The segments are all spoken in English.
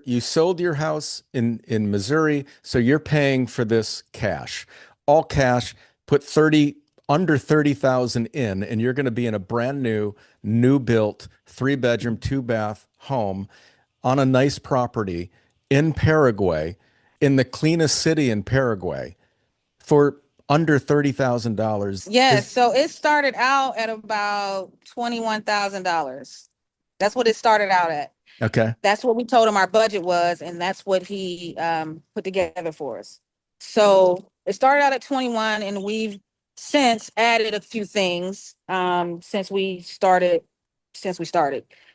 you sold your house in Missouri, so you're paying for this cash, all cash. Put 30 under 30,000 in, and you're going to be in a brand new built 3 bedroom, 2 bath home on a nice property in Paraguay, in the cleanest city in Paraguay, for under $30,000. Yes, Is so it started out at about $21,000. That's what it started out at. okay. That's what we told him our budget was, and that's what he put together for us. So it started out at 21, and we've since added a few things since we started.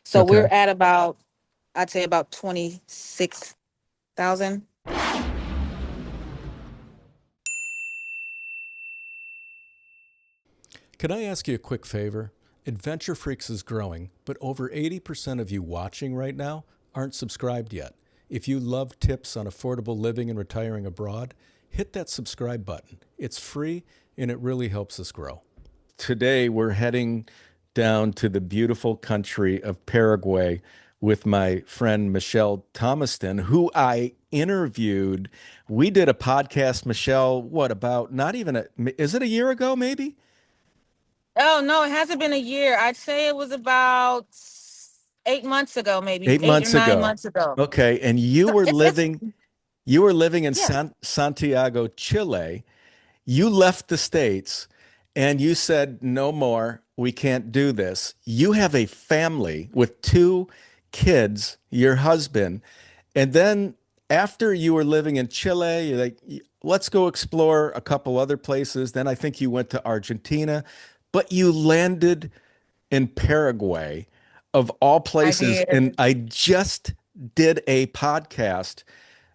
So we're Okay. at about, I'd say about 26,000. Can I ask you a quick favor? Adventure Freaks is growing, but over 80% of you watching right now aren't subscribed yet. If you love tips on affordable living and retiring abroad, hit that subscribe button. It's free and it really helps us grow. Today, we're heading down to the beautiful country of Paraguay with my friend Michelle Thomastan, who I interviewed. We did a podcast, Michelle, what about not even is it a year ago, maybe? Oh no, it hasn't been a year. I'd say it was about 8 months ago, maybe Eight 8 or months nine ago. months ago. Okay. And So it's you were living in yeah. Santiago, Chile. You left the States and you said, no more. We can't do this. You have a family with 2 kids, your husband. And then after you were living in Chile, you're like, let's go explore a couple other places. Then I think you went to Argentina, but you landed in Paraguay of all I places. did. And I just did a podcast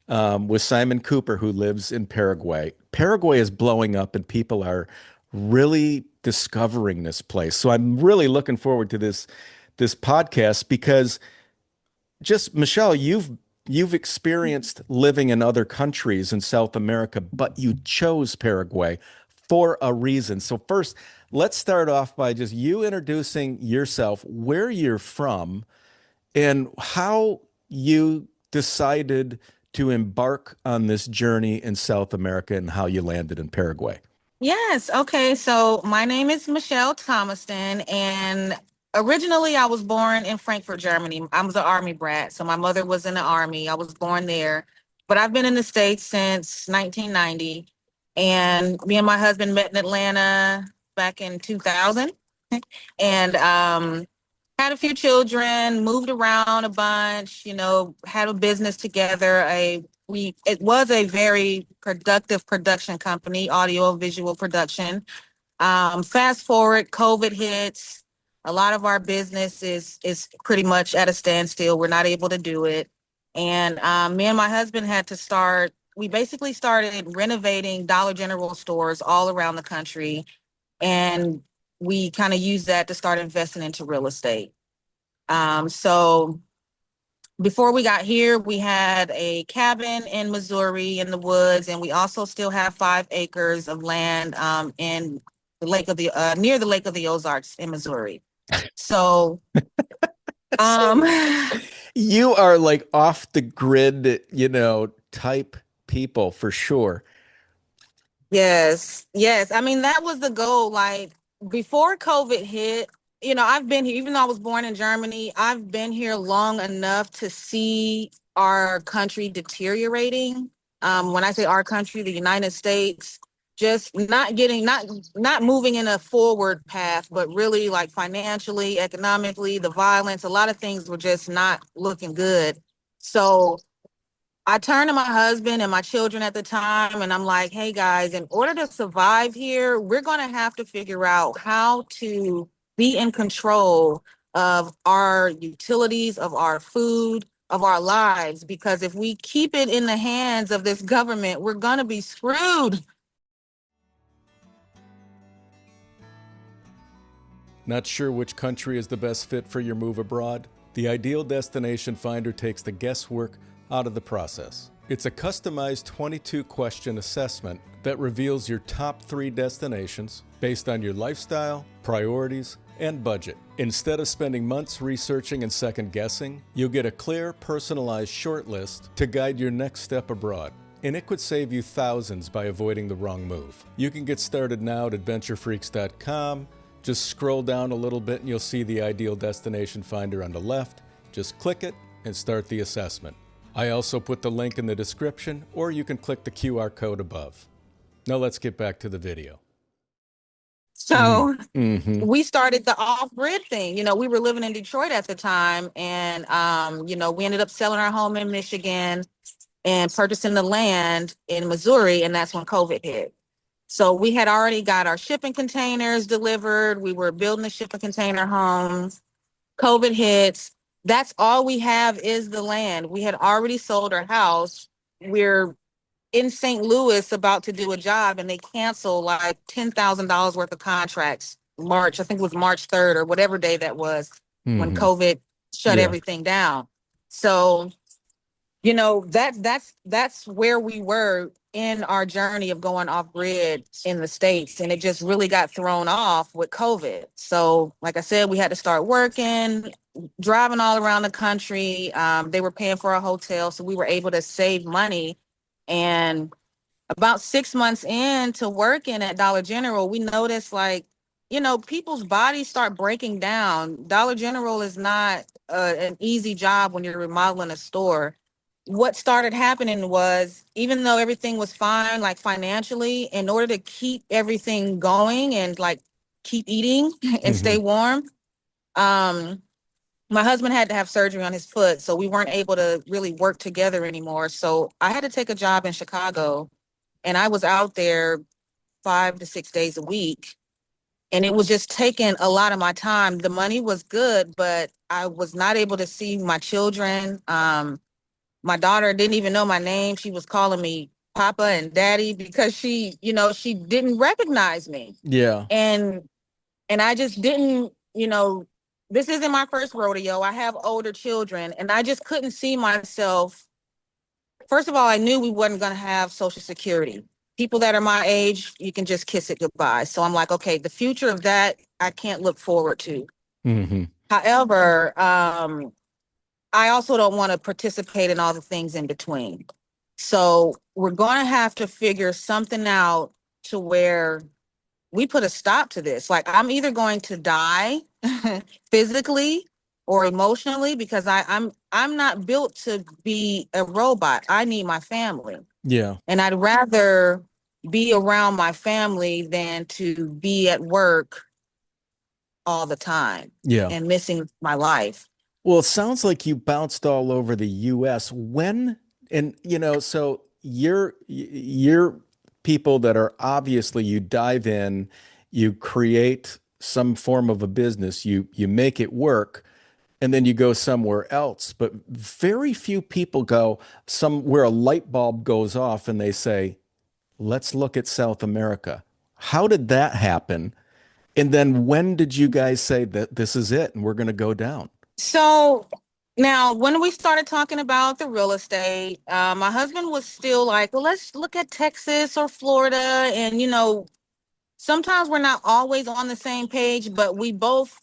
with Simon Cooper, who lives in Paraguay. Paraguay is blowing up, and people are really discovering this place. So I'm really looking forward to this podcast because just Michelle, you've experienced living in other countries in South America, but you chose Paraguay for a reason. So first, let's start off by just you introducing yourself, where you're from, and how you decided to embark on this journey in South America and how you landed in Paraguay. Yes. Okay. So my name is Michelle Thomastan, and originally I was born in Frankfurt, Germany. I was an army brat. So my mother was in the army. I was born there, but I've been in the States since 1990. And me and my husband met in Atlanta back in 2000, and had a few children, moved around a bunch, had a business together. It was a very productive production company, audio visual production. Fast forward, COVID hits. A lot of our business is pretty much at a standstill. We're not able to do it. And me and my husband had to start, we basically started renovating Dollar General stores all around the country. And we kind of used that to start investing into real estate. So before we got here, we had a cabin in Missouri in the woods, and we also still have 5 acres of land in the lake of the near the Lake of the Ozarks in Missouri. So, um, So you are like off the grid, type people for sure. yes, yes. I mean, that was the goal. Like before COVID hit, I've been here, even though I was born in Germany, I've been here long enough to see our country deteriorating. When I say our country, the United States, just not moving in a forward path, but really like financially, economically, the violence, a lot of things were just not looking good. So I turned to my husband and my children at the time, and I'm like, hey guys, in order to survive here, we're going to have to figure out how to be in control of our utilities, of our food, of our lives. Because if we keep it in the hands of this government, we're going to be screwed. Not sure which country is the best fit for your move abroad? The Ideal Destination Finder takes the guesswork out of the process. It's a customized 22-question assessment that reveals your top 3 destinations based on your lifestyle, priorities, and budget. Instead of spending months researching and second guessing, you'll get a clear, personalized shortlist to guide your next step abroad. And it could save you thousands by avoiding the wrong move. You can get started now at adventurefreaks.com. Just scroll down a little bit and you'll see the ideal destination finder on the left. Just click it and start the assessment. I also put the link in the description, or you can click the QR code above. Now let's get back to the video. So Mm-hmm. we started the off-grid thing. You know, we were living in Detroit at the time, and you know, we ended up selling our home in Michigan and purchasing the land in Missouri, and that's when COVID hit. So we had already got our shipping containers delivered. We were building the shipping container homes. COVID hits. That's all we have is the land. We had already sold our house. We're in St. Louis about to do a job, and they canceled like $10,000 worth of contracts. March, I think it was March 3rd or whatever day that was when COVID shut everything down. So, you know, that's where we were in our journey of going off grid in the States. And it just really got thrown off with COVID. So, like I said, we had to start working, driving all around the country. They were paying for a hotel, so we were able to save money. And about 6 months into working at Dollar General, we noticed, like, you know, people's bodies start breaking down. Dollar General is not an easy job when you're remodeling a store. What started happening was, even though everything was fine, like financially, in order to keep everything going and like keep eating and stay warm, my husband had to have surgery on his foot, so we weren't able to really work together anymore. So I had to take a job in Chicago, and I was out there 5 to 6 days a week. And it was just taking a lot of my time. The money was good, but I was not able to see my children. My daughter didn't even know my name. She was calling me Papa and Daddy because she, you know, she didn't recognize me. Yeah. And I just didn't, you know, this isn't my first rodeo. I have older children, and I just couldn't see myself. First of all, I knew we wasn't going to have Social Security. People that are my age, you can just kiss it goodbye. So I'm like, okay, the future of that, I can't look forward to. However, I also don't want to participate in all the things in between. So we're going to have to figure something out to where we put a stop to this. Like, I'm either going to die physically or emotionally, because I'm not built to be a robot. I need my family. Yeah. And I'd rather be around my family than to be at work all the time and missing my life. Well, it sounds like you bounced all over the US. When, and you know, so you're people that are obviously, you dive in, you create some form of a business, you make it work, and then you go somewhere else. But very few people go somewhere a light bulb goes off and they say, let's look at South America. How did that happen? And then when did you guys say that this is it and we're going to go down? So now, when we started talking about the real estate, my husband was still like, well, let's look at Texas or Florida. And, you know, sometimes we're not always on the same page, but we both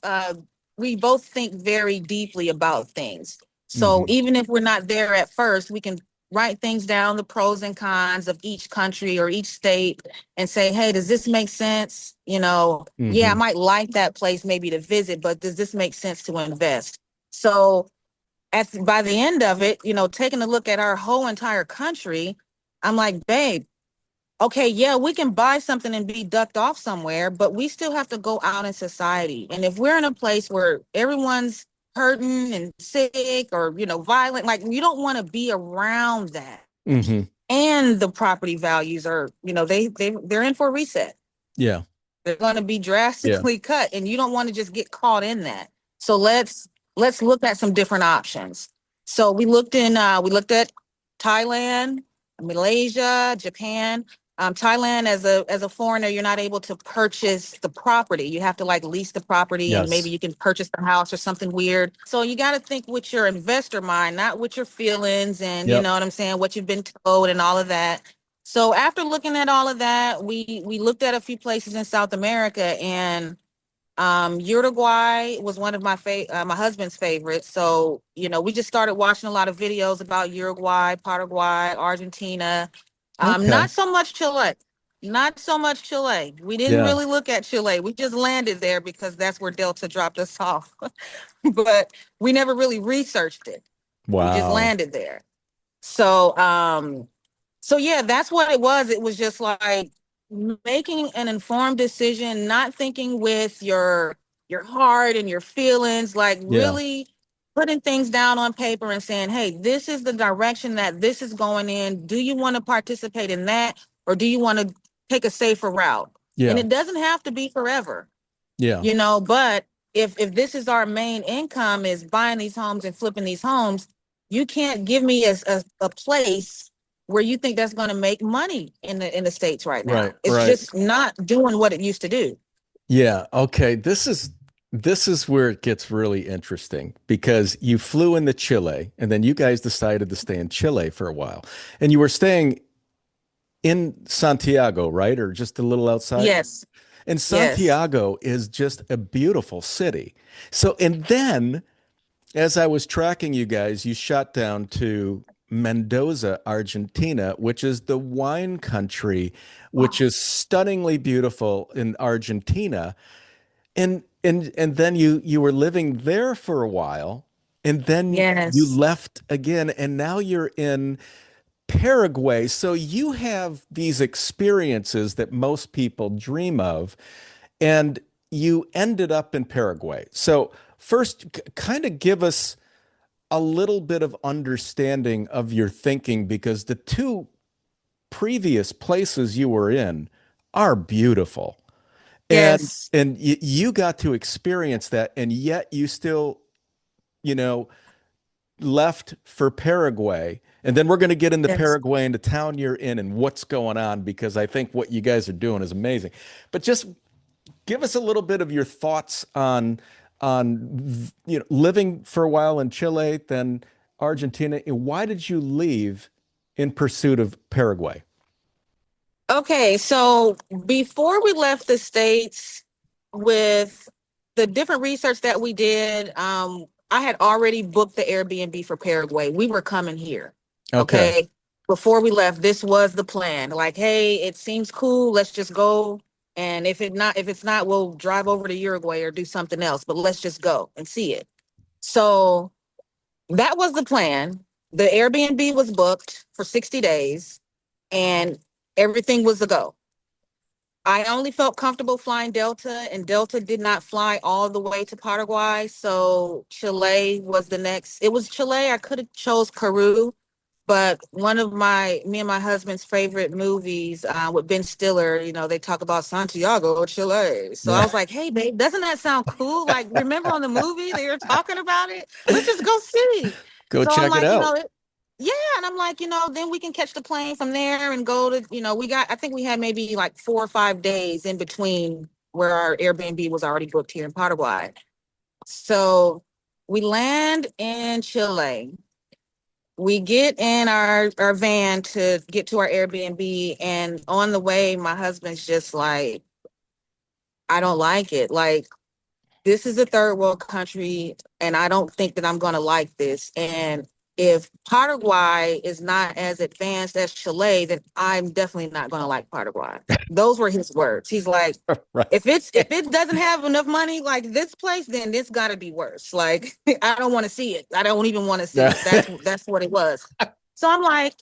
think very deeply about things. So even if we're not there at first, we can write things down, the pros and cons of each country or each state, and say, hey, does this make sense? You know, yeah, I might like that place maybe to visit, but does this make sense to invest? So by the end of it, you know, taking a look at our whole entire country, I'm like, babe, okay, yeah, we can buy something and be ducked off somewhere, but we still have to go out in society. And if we're in a place where everyone's hurting and sick or, you know, violent, like, you don't want to be around that. And the property values are, you know, they're in for a reset. Yeah. They're going to be drastically cut, and you don't want to just get caught in that. So let's look at some different options. So we looked at Thailand, Malaysia, Japan. Thailand, as a foreigner, you're not able to purchase the property. You have to like lease the property, and maybe you can purchase the house or something weird. So you got to think with your investor mind, not with your feelings, and you know what I'm saying, what you've been told and all of that. So after looking at all of that, we looked at a few places in South America, and Uruguay was one of my husband's favorites. So, we just started watching a lot of videos about Uruguay, Paraguay, Argentina. Okay. Not so much Chile. Not so much Chile. We didn't Yeah. really look at Chile. We just landed there because that's where Delta dropped us off. But we never really researched it. We just Wow. landed there. So, so yeah, that's what it was. It was just like making an informed decision, not thinking with your heart and your feelings, like Yeah. really putting things down on paper and saying, "Hey, this is the direction that this is going in. Do you want to participate in that, or do you want to take a safer route?" And Yeah. it doesn't have to be forever, Yeah. but if this is our main income is buying these homes and flipping these homes, you can't give me a place where you think that's going to make money in the States right Right. now. It's Right. just not doing what it used to do. Yeah. Okay. This is where it gets really interesting because you flew into Chile and then you guys decided to stay in Chile for a while. And you were staying in Santiago, right? Or just a little outside? Yes. And Yes. Santiago is just a beautiful city. So, and then as I was tracking you guys, you shot down to Mendoza, Argentina, which is the wine country, which is stunningly beautiful in Argentina. And then you were living there for a while, and then you Yes. left again, and now you're in Paraguay. So you have these experiences that most people dream of, and you ended up in Paraguay. So first, kind of give us a little bit of understanding of your thinking because the two previous places you were in are beautiful. And Yes. you got to experience that, and yet you still, you know, left for Paraguay. And then we're going to get into Yes. Paraguay and the town you're in and what's going on because I think what you guys are doing is amazing. But just give us a little bit of your thoughts on living for a while in Chile, then Argentina. And why did you leave in pursuit of Paraguay? Okay, so before we left the States, with the different research that we did, I had already booked the Airbnb for Paraguay. We were coming here. Okay. Okay. Before we left, this was the plan. Like, hey, it seems cool. Let's just go. And if it's not, we'll drive over to Uruguay or do something else. But let's just go and see it. So that was the plan. The Airbnb was booked for 60 days and everything was a go. I only felt comfortable flying Delta, and Delta did not fly all the way to Paraguay. So Chile was the next. It was Chile. I could have chose Peru, but one of me and my husband's favorite movies with Ben Stiller, they talk about Santiago, Chile. So I Yeah. was like, hey, babe, doesn't that sound cool? Like, remember on the movie they were talking about it? Let's just go see. Go So I'm check it like, out. yeah. And I'm like, then we can catch the plane from there and go to, I think we had maybe like 4 or 5 days in between where our Airbnb was already booked here in Paraguay. So we land in Chile. We get in our van to get to our Airbnb, and on the way, my husband's just like, I don't like it. Like, this is a third world country, and I don't think that I'm going to like this. And if Paraguay is not as advanced as Chile, then I'm definitely not going to like Paraguay. Those were his words. He's like, Right. if it doesn't have enough money like this place, then it's got to be worse. Like, I don't want to see it. I don't even want to see it. That's what it was. So I'm like,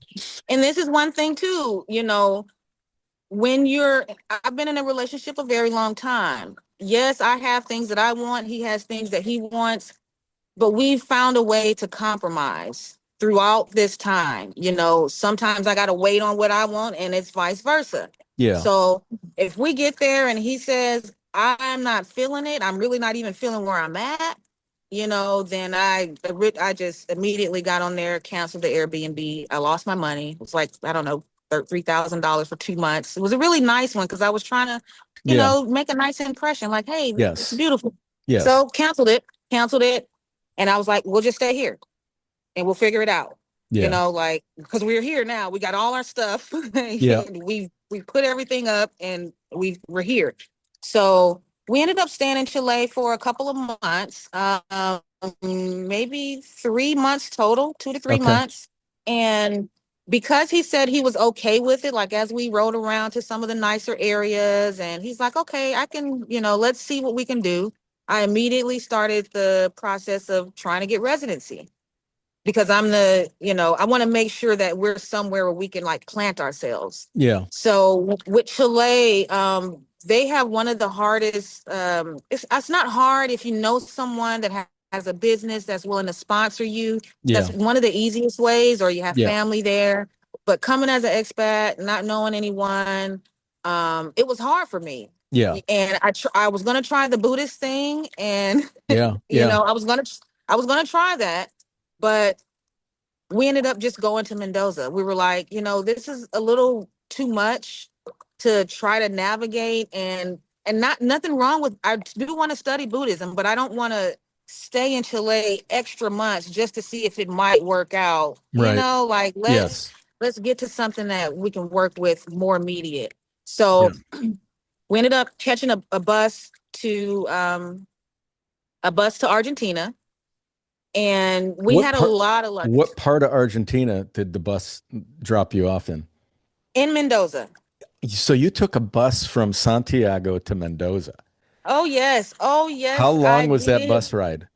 and this is one thing too, when I've been in a relationship a very long time. Yes, I have things that I want. He has things that he wants, but we've found a way to compromise throughout this time. Sometimes I got to wait on what I want, and it's vice versa. Yeah. So if we get there and he says, I'm not feeling it, I'm really not even feeling where I'm at, then I just immediately got on there, canceled the Airbnb. I lost my money. It was like, I don't know, $3,000 for 2 months. It was a really nice one because I was trying to, Yeah. make a nice impression. Like, hey, it's Yes. beautiful. Yes. So canceled it. And I was like, we'll just stay here and we'll figure it out. Yeah. Like, because we're here now. We got all our stuff. Yeah. we put everything up and we're here. So we ended up staying in Chile for a couple of months, maybe 3 months total, 2 to 3 Okay. months. And because he said he was okay with it, like as we rode around to some of the nicer areas, and he's like, okay, I can, let's see what we can do. I immediately started the process of trying to get residency because I want to make sure that we're somewhere where we can like plant ourselves. Yeah. So with Chile, they have one of the hardest, it's not hard if you know someone that has a business that's willing to sponsor you. That's Yeah. one of the easiest ways, or you have Yeah. family there. But coming as an expat, not knowing anyone, it was hard for me. Yeah. And I was gonna try the Buddhist thing, and Yeah. Yeah. I was gonna try that, but we ended up just going to Mendoza. We were like, this is a little too much to try to navigate, and not nothing wrong with, I do want to study Buddhism, but I don't want to stay in Chile extra months just to see if it might work out. Right. Like Yes. let's get to something that we can work with more immediate. Yeah. So we ended up catching a bus to Argentina, and we What had a part lot of luck what part of Argentina did the bus drop you off in? in Mendoza. So you took a bus from Santiago to Mendoza. Oh How yes, I long was that did. bus ride?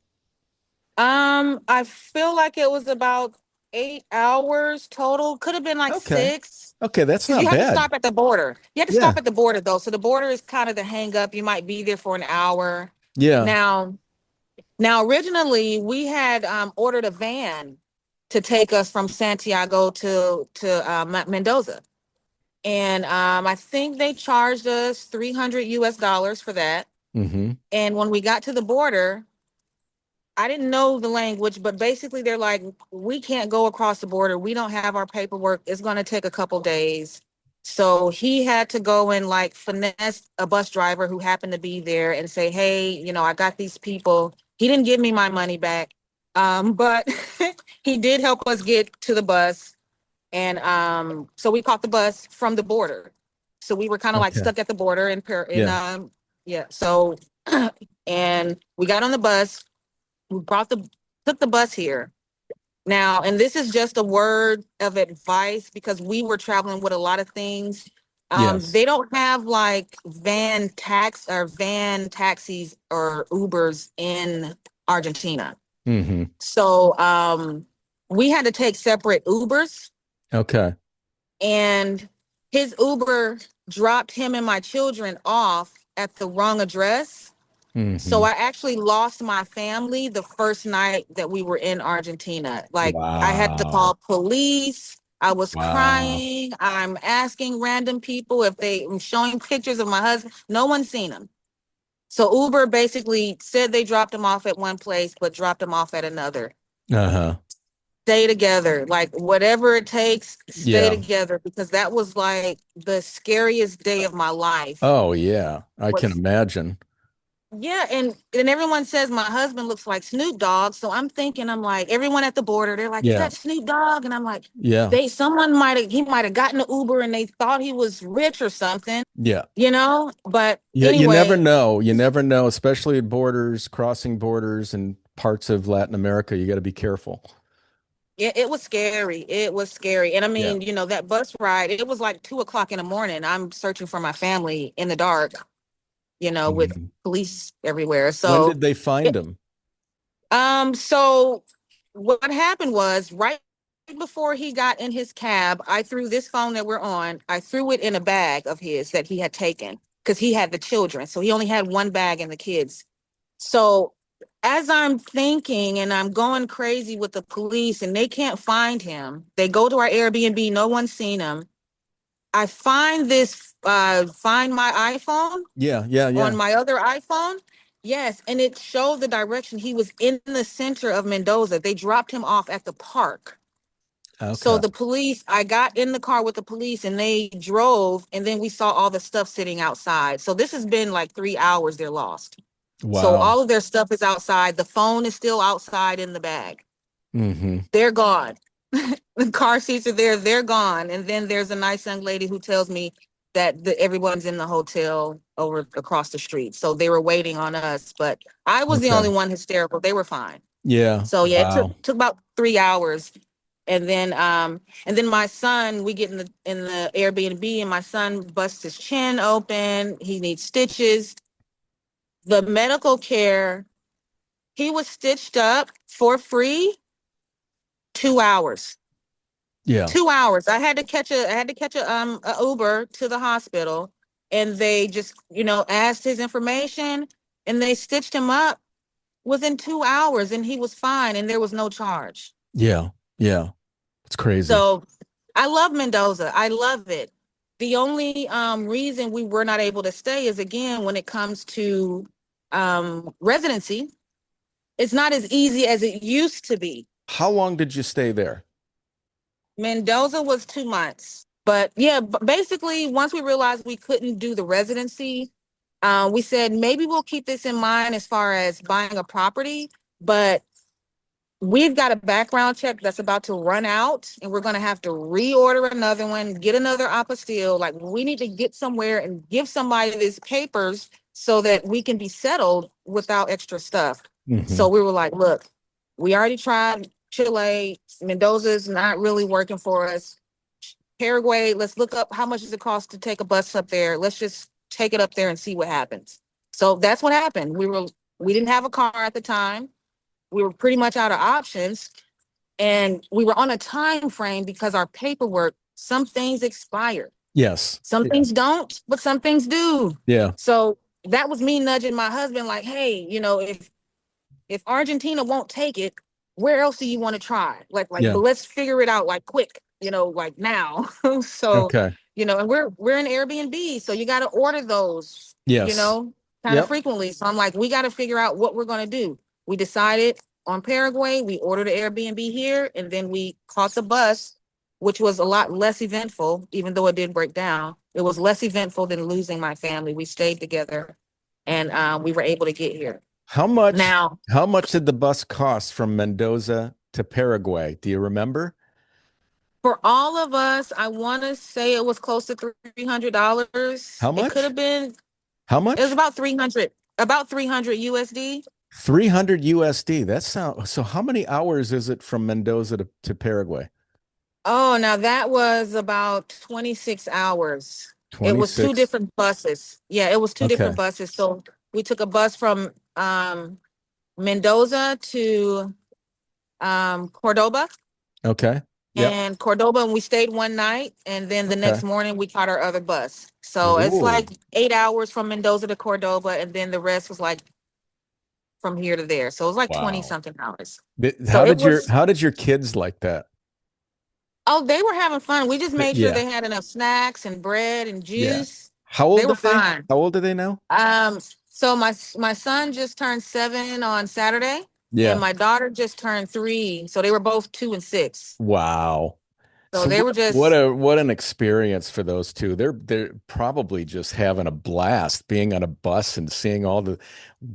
I feel like it was about 8 hours total. Could have been like Okay. 6, Okay, that's because you not have to bad. stop at the border. You have to Yeah. stop at the border though. So the border is kind of the hang up. You might be there for an hour. Yeah. Now, now originally we had ordered a van to take us from Santiago to Mendoza. And I think they charged us 300 US dollars for that. Mm-hmm. And when we got to the border, I didn't know the language, but basically they're like, we can't go across the border. We don't have our paperwork. It's going to take a couple days. So he had to go and like finesse a bus driver who happened to be there and say, hey, I got these people. He didn't give me my money back. But he did help us get to the bus. And so we caught the bus from the border. So we were kind of like Okay. stuck at the border Yeah. yeah. So and we got on the bus. We took the bus here. Now, and this is just a word of advice because we were traveling with a lot of things. Yes. They don't have like van taxis or Ubers in Argentina. Mm-hmm. So we had to take separate Ubers, Okay. and his Uber dropped him and my children off at the wrong address. So Mm-hmm. I actually lost my family the first night that we were in Argentina. Like I had to Wow. call police. I was Wow. crying. I'm asking random people if I'm showing pictures of my husband. No one's seen him. So Uber basically said they dropped him off at one place, but dropped him off at another. Uh-huh. Stay together, like whatever it takes, stay Yeah. together, because that was like the scariest day of my life. Oh, yeah. I can Was imagine. Yeah, and everyone says my husband looks like Snoop Dogg, so I'm thinking, I'm like, everyone at the border, they're like, is Yeah. that Snoop Dogg? And I'm like, Yeah. he might have gotten an Uber and they thought he was rich or something, Yeah. But Yeah. You never anyway, know. You never know, especially at borders, crossing borders in parts of Latin America. You got to be careful. yeah, it was scary. It was scary. And I Yeah. mean, that bus ride, it was like 2 o'clock in the morning. I'm searching for my family in the dark, with Mhm. police everywhere. When So did they find him? So what happened was right before he got in his cab, I threw this phone that we're on, I threw it in a bag of his that he had taken because he had the children. So he only had one bag and the kids. So as I'm thinking and I'm going crazy with the police and they can't find him, they go to our Airbnb, no one's seen him. I find my iPhone Yeah. Yeah. on Yeah. my other iPhone. Yes, and it showed the direction. He was in the center of Mendoza. They dropped him off at the park. So Okay. the police, I got in the car with the police and they drove, and then we saw all the stuff sitting outside. So this has been like 3 hours they're lost. So Wow. all of their stuff is outside. The phone is still outside in the bag. Mm-hmm. They're gone. The car seats are there, they're gone. And then there's a nice young lady who tells me, that everyone's in the hotel over across the street. So they were waiting on us, but I was the Okay. only one hysterical. They were fine. Yeah. So yeah, it Wow. took about 3 hours. And then my son, we get in the Airbnb and my son busts his chin open. He needs stitches. The medical care, he was stitched up for free 2 hours. Yeah. 2 hours. I had to catch a Uber to the hospital, and they just, asked his information, and they stitched him up within 2 hours, and he was fine, and there was no charge. Yeah. Yeah. It's crazy. So I love Mendoza. I love it. The only reason we were not able to stay is, again, when it comes to residency, it's not as easy as it used to be. How long did you stay there? Mendoza was 2 months. But yeah, basically, once we realized we couldn't do the residency, we said maybe we'll keep this in mind as far as buying a property. But we've got a background check that's about to run out, and we're going to have to reorder another one, get another apostille. Like, we need to get somewhere and give somebody these papers so that we can be settled without extra stuff. Hmm. So we were like, look, we already tried Chile. Mendoza's not really working for us. Paraguay, let's look up how much does it cost to take a bus up there. Let's just take it up there and see what happens. So that's what happened. We didn't have a car at the time. We were pretty much out of options, and we were on a time frame because our paperwork, some things expire, Yes. some Yeah. things don't, but some things do. Yeah. So that was me nudging my husband, like, hey, if Argentina won't take it, where else do you want to try? Yeah. But let's figure it out like quick, like now. So, Okay. and we're in Airbnb, so you got to order those, Yes. kind of Yep. frequently. So I'm like, we got to figure out what we're going to do. We decided on Paraguay, we ordered an Airbnb here, and then we caught the bus, which was a lot less eventful, even though it did break down. It was less eventful than losing my family. We stayed together, and we were able to get here. How much Now, how much did the bus cost from Mendoza to Paraguay? Do you remember? for all of us, I want to say it was close to $300. How It could much? have been. How It was much? about 300 USD. 300 USD. That sound so how many hours is it from Mendoza to Paraguay? Oh, now that was about 26 hours. It was two 26. different buses. Yeah, it was two different Okay. buses. So we took a bus from Mendoza to Cordoba, Okay. Yep. and Cordoba, and we stayed one night, and then the Okay. next morning we caught our other bus. So it's Ooh. like 8 hours from Mendoza to Cordoba, and then the rest was like from here to there. So it was like 20 Wow. something hours. So How it did your was, how did your kids like that? oh, they were having fun. We just made sure Yeah. they had enough snacks and bread and Yeah. juice. How They old were are they? fine. How old are they now? So my son just turned 7 on Saturday, and Yeah. my daughter just turned 3. So they were both 2 and 6. Wow. So So they were what just, a what an experience for those two. They're probably just having a blast being on a bus and seeing all the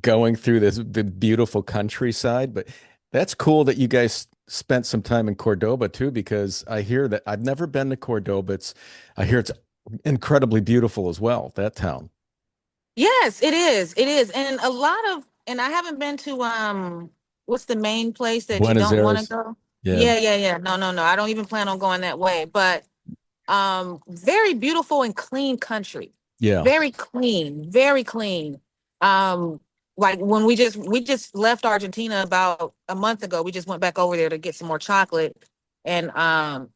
going through the beautiful countryside. But that's cool that you guys spent some time in Cordoba too, because I hear that I've never been to Cordoba. I hear it's incredibly beautiful as well, that town. yes, it is. It is. And I haven't been to what's the main place that you Buenos don't want to Aires. go? Yeah. Yeah, yeah, yeah. No, no, no. I don't even plan on going that way. But very beautiful and clean country. Yeah. Very clean, very clean. Um like when we just left Argentina about a month ago. We just went back over there to get some more chocolate and our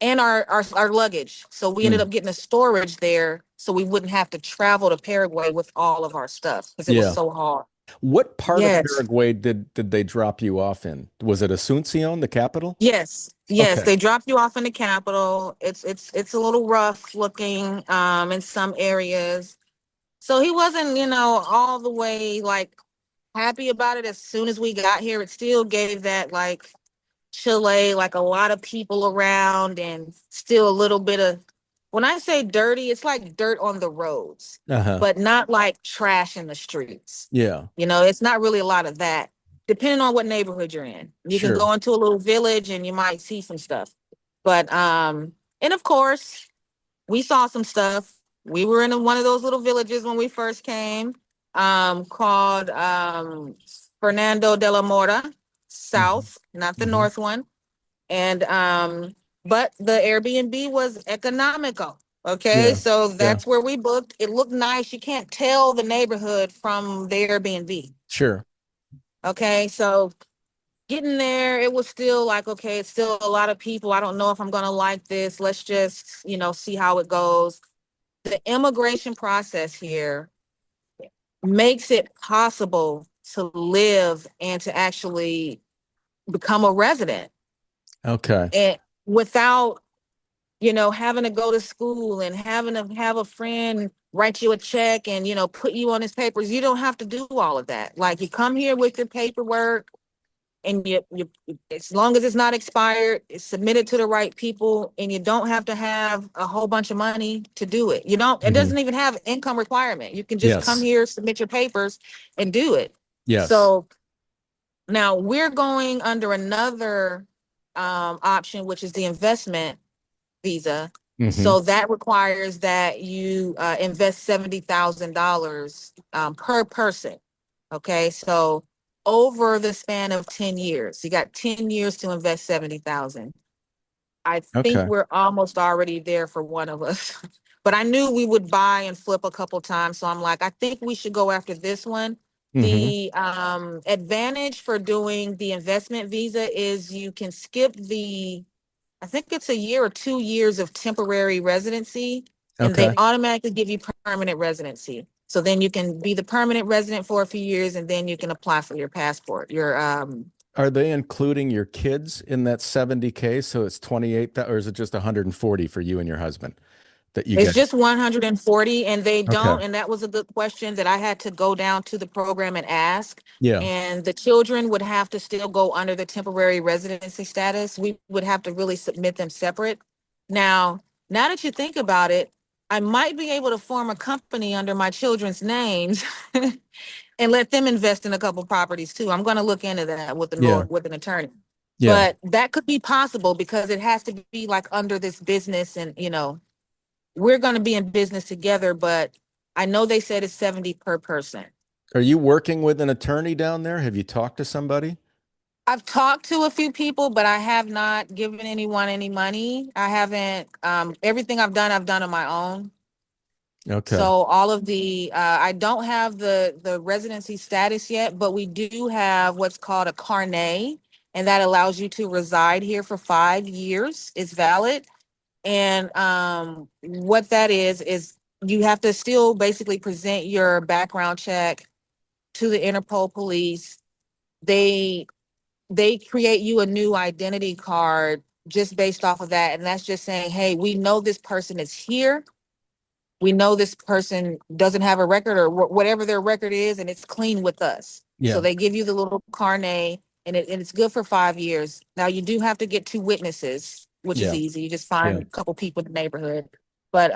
luggage. So we ended Mm. up getting a storage there so we wouldn't have to travel to Paraguay with all of our stuff because it was Yeah. so hard. What part of Yes. Paraguay did they drop you off in? Was it Asuncion, the capital? Yes, yes, Okay. they dropped you off in the capital. It's a little rough looking in some areas. So he wasn't, all the way like happy about it as soon as we got here. It still gave that like Chile, like a lot of people around and still a little bit of, when I say dirty, it's like dirt on the roads, Uh-huh. but not like trash in the streets. Yeah. It's not really a lot of that, depending on what neighborhood you're in. You can Sure. go into a little village and you might see some stuff. But and of course, we saw some stuff. We were in one of those little villages when we first came, called Fernando de la Mora, Hmm. south, not the Hmm. north one. And but the Airbnb was economical. Okay, Yeah. so Yeah. that's where we booked. It looked nice. You can't tell the neighborhood from the Airbnb. Sure. Okay, so getting there, it was still like, okay, it's still a lot of people. I don't know if I'm gonna like this. Let's just, see how it goes. The immigration process here makes it possible to live and to actually become a resident, Okay. and without having to go to school and having to have a friend write you a check and, put you on his papers. You don't have to do all of that. Like, you come here with your paperwork, and you as long as it's not expired, it's submitted to the right people, and you don't have to have a whole bunch of money to do it. It Hmm. doesn't even have income requirement. You can just come Yes. here, submit your papers, and do it. Yes. So now we're going under another option, which is the investment visa. Hmm. So that requires that you invest $70,000 per person. Okay, so over the span of 10 years, you got 10 years to invest 70,000. I think Okay. we're almost already there for one of us. But I knew we would buy and flip a couple times, so I'm like, I think we should go after this one. Hmm. The advantage for doing the investment visa is you can skip I think it's a year or 2 years of temporary residency, and they Okay. automatically give you permanent residency. So then you can be the permanent resident for a few years, and then you can apply for your passport. Are they including your kids in that 70K? So it's 28, or is it just 140 for you and your husband that you It's get? just 140, and they Okay. don't. And that was a good question that I had to go down to the program and ask. Yeah. And the children would have to still go under the temporary residency status. We would have to really submit them separate. Now that you think about it, I might be able to form a company under my children's names and let them invest in a couple properties too. I'm going to look into that with Yeah. with an attorney. Yeah. But that could be possible because it has to be like under this business, and we're going to be in business together, but I know they said it's 70 per person. Are you working with an attorney down there? Have you talked to somebody? I've talked to a few people, but I have not given anyone any money. I haven't, everything I've done on my own. Okay. So all of I don't have the residency status yet, but we do have what's called a carnet, and that allows you to reside here for 5 years. It's valid. And what that is you have to still basically present your background check to the Interpol police. They they create you a new identity card just based off of that, and that's just saying, hey, we know this person is here. We know this person doesn't have a record, or whatever their record is, and it's clean with us. So Yeah. they give you the little carnet, and it's good for 5 years. Now you do have to get two witnesses, which is Yeah. easy. You just Yeah. find a couple people in the neighborhood. But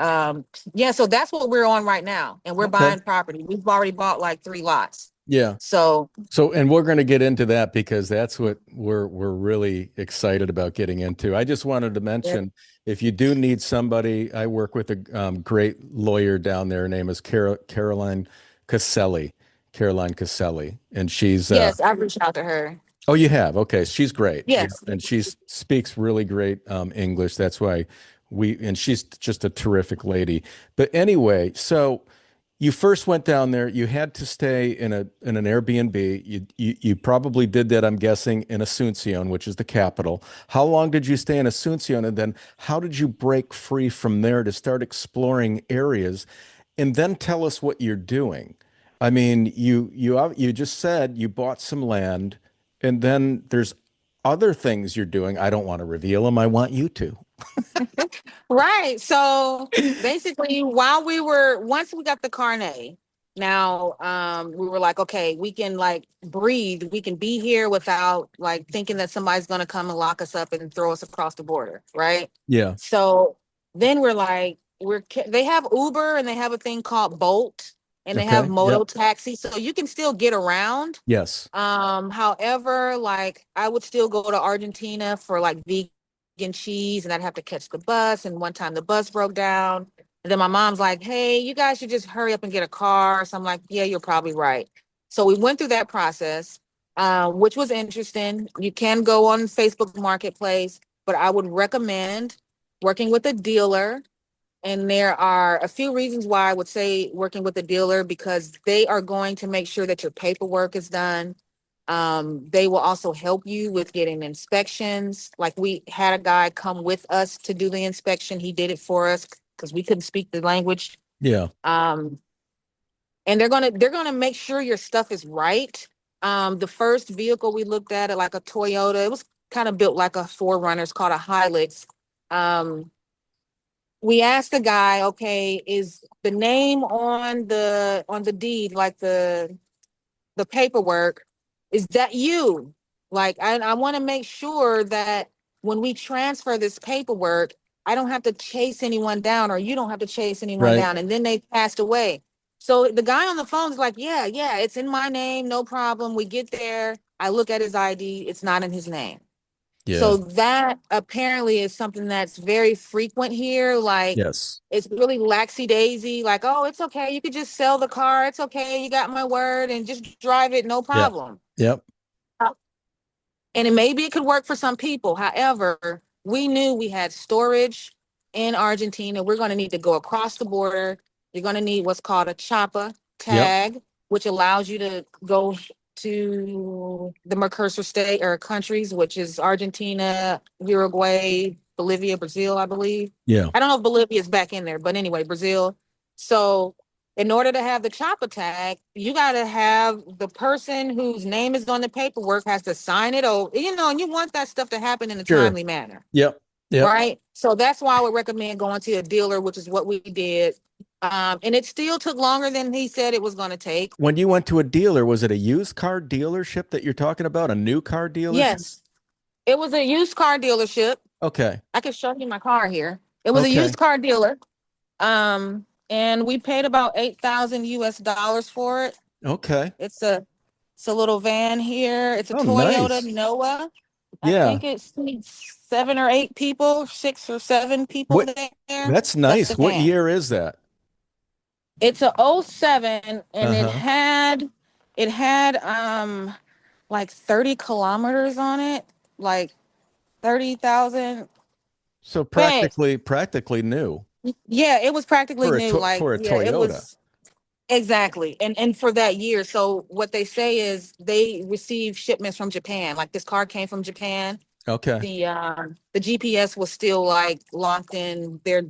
yeah, so that's what we're on right now, and we're Okay. buying property. We've already bought like 3 lots. Yeah. So So, and we're going to get into that because that's what we're really excited about getting into. I just wanted to yeah. mention, if you do need somebody, I work with a great lawyer down there. Her name is Caroline Caselli. Caroline Caselli, and she's Yes, I've reached out to her. oh, you have? Okay. She's great. Yeah. Yes. And she speaks really great English. That's why and she's just a terrific lady. But anyway, so you first went down there, you had to stay in an Airbnb. You probably did that, I'm guessing, in Asuncion, which is the capital. How long did you stay in Asuncion? And then how did you break free from there to start exploring areas? And then tell us what you're doing. I mean, you just said you bought some land, and then there's other things you're doing. I don't want to reveal them. I want you to. Right. So basically, once we got the carnet, now we were like, okay, we can like breathe. We can be here without like thinking that somebody's gonna come and lock us up and throw us across the border, right? Yeah. So then we're like, they have Uber, and they have a thing called Bolt, and they have Okay. Yep. Moto Taxi, so you can still get around. Yes. However, like I would still go to Argentina for like vegan cheese, and I'd have to catch the bus. And one time the bus broke down. And then my mom's like, hey, you guys should just hurry up and get a car. So I'm like, yeah, you're probably right. So we went through that process, which was interesting. You can go on Facebook Marketplace, but I would recommend working with a dealer. And there are a few reasons why I would say working with a dealer, because they are going to make sure that your paperwork is done. They will also help you with getting inspections. Like we had a guy come with us to do the inspection. He did it for us because we couldn't speak the language. Yeah. Um, and they're gonna make sure your stuff is right. The first vehicle we looked at, like a Toyota, it was kind of built like a Forerunner. It's called a Hilux. Um, we asked the guy, okay, is the name on the deed, like the paperwork, is that you? Like, I want to make sure that when we transfer this paperwork, I don't have to chase anyone down, or you don't have to chase anyone Right. down. And then they passed away. So the guy on the phone is like, yeah, yeah, it's in my name, no problem. We get there. I look at his ID, it's not in his name. Yeah. So that apparently is something that's very frequent here. Like, Yes. it's really laxy daisy. Like, oh, it's okay. You could just sell the car. It's okay. You got my word and just drive it. No Yeah. problem. Yep. And maybe it could work for some people. However, we knew we had storage in Argentina. We're going to need to go across the border. You're going to need what's called a chapa Yep. tag, which allows you to go to the Mercosur state or countries, which is Argentina, Uruguay, Bolivia, Brazil, I believe. Yeah. I don't know if Bolivia is back in there, but anyway, Brazil. So in order to have the chopper tag, you got to have the person whose name is on the paperwork has to sign it over, and you want that stuff to happen in a Sure. timely manner, Yep. Yep. right? So that's why I would recommend going to a dealer, which is what we did. And it still took longer than he said it was going to take. When you went to a dealer, was it a used car dealership that you're talking about? A new car dealership? Yes, it was a used car dealership. Okay. I can show you my car here. It was a Okay. used car dealer. And we paid about 8,000 US dollars for it. Okay. It's a little van here. It's a Oh, Toyota nice. Noah. I Yeah. think it seats 7 or 8 people, 6 or 7 people What? there. That's That's the nice. What van. year is that? It's a '07, and it Uh-huh. had it had like 30 kilometers on it, like 30,000. So Babe, practically new yeah, it was practically for a new. Like, for a yeah, it Toyota. was. Exactly. And for that year. So what they say is they receive shipments from Japan. Like this car came from Japan. Okay. The GPS was still like locked in their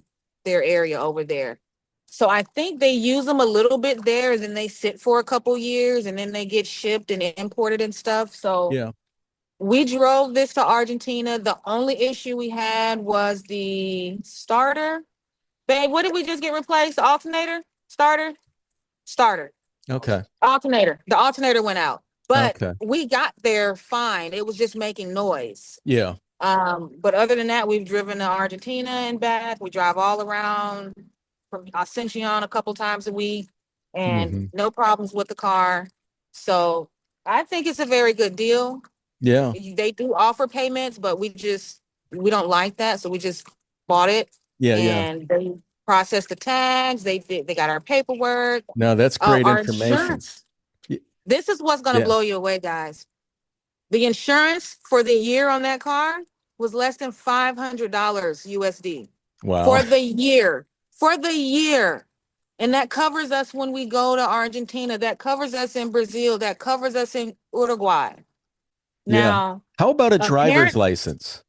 area over there. So I think they use them a little bit there, and then they sit for a couple years, and then they get shipped and imported and stuff. So Yeah. we drove this to Argentina. The only issue we had was the starter. Babe, what did we just get replaced? The alternator? Starter. Okay. Alternator. The alternator went out, but Okay. we got there fine. It was just making noise. Yeah. But other than that, we've driven to Argentina and back. We drive all around from Ascension a couple times a week, and Hmm. no problems with the car. So I think it's a very good deal. Yeah. They do offer payments, but we don't like that, so we just bought it, Yeah. Yeah. and they processed the tags. They got our paperwork, No, that's great our information. insurance. Y- This is what's going to Yeah. blow you away, guys. The insurance for the year on that car was less than $500 USD Wow. for the year. For the year. And that covers us when we go to Argentina. That covers us in Brazil. That covers us in Uruguay. Yeah. Now, How about a driver's apparent. license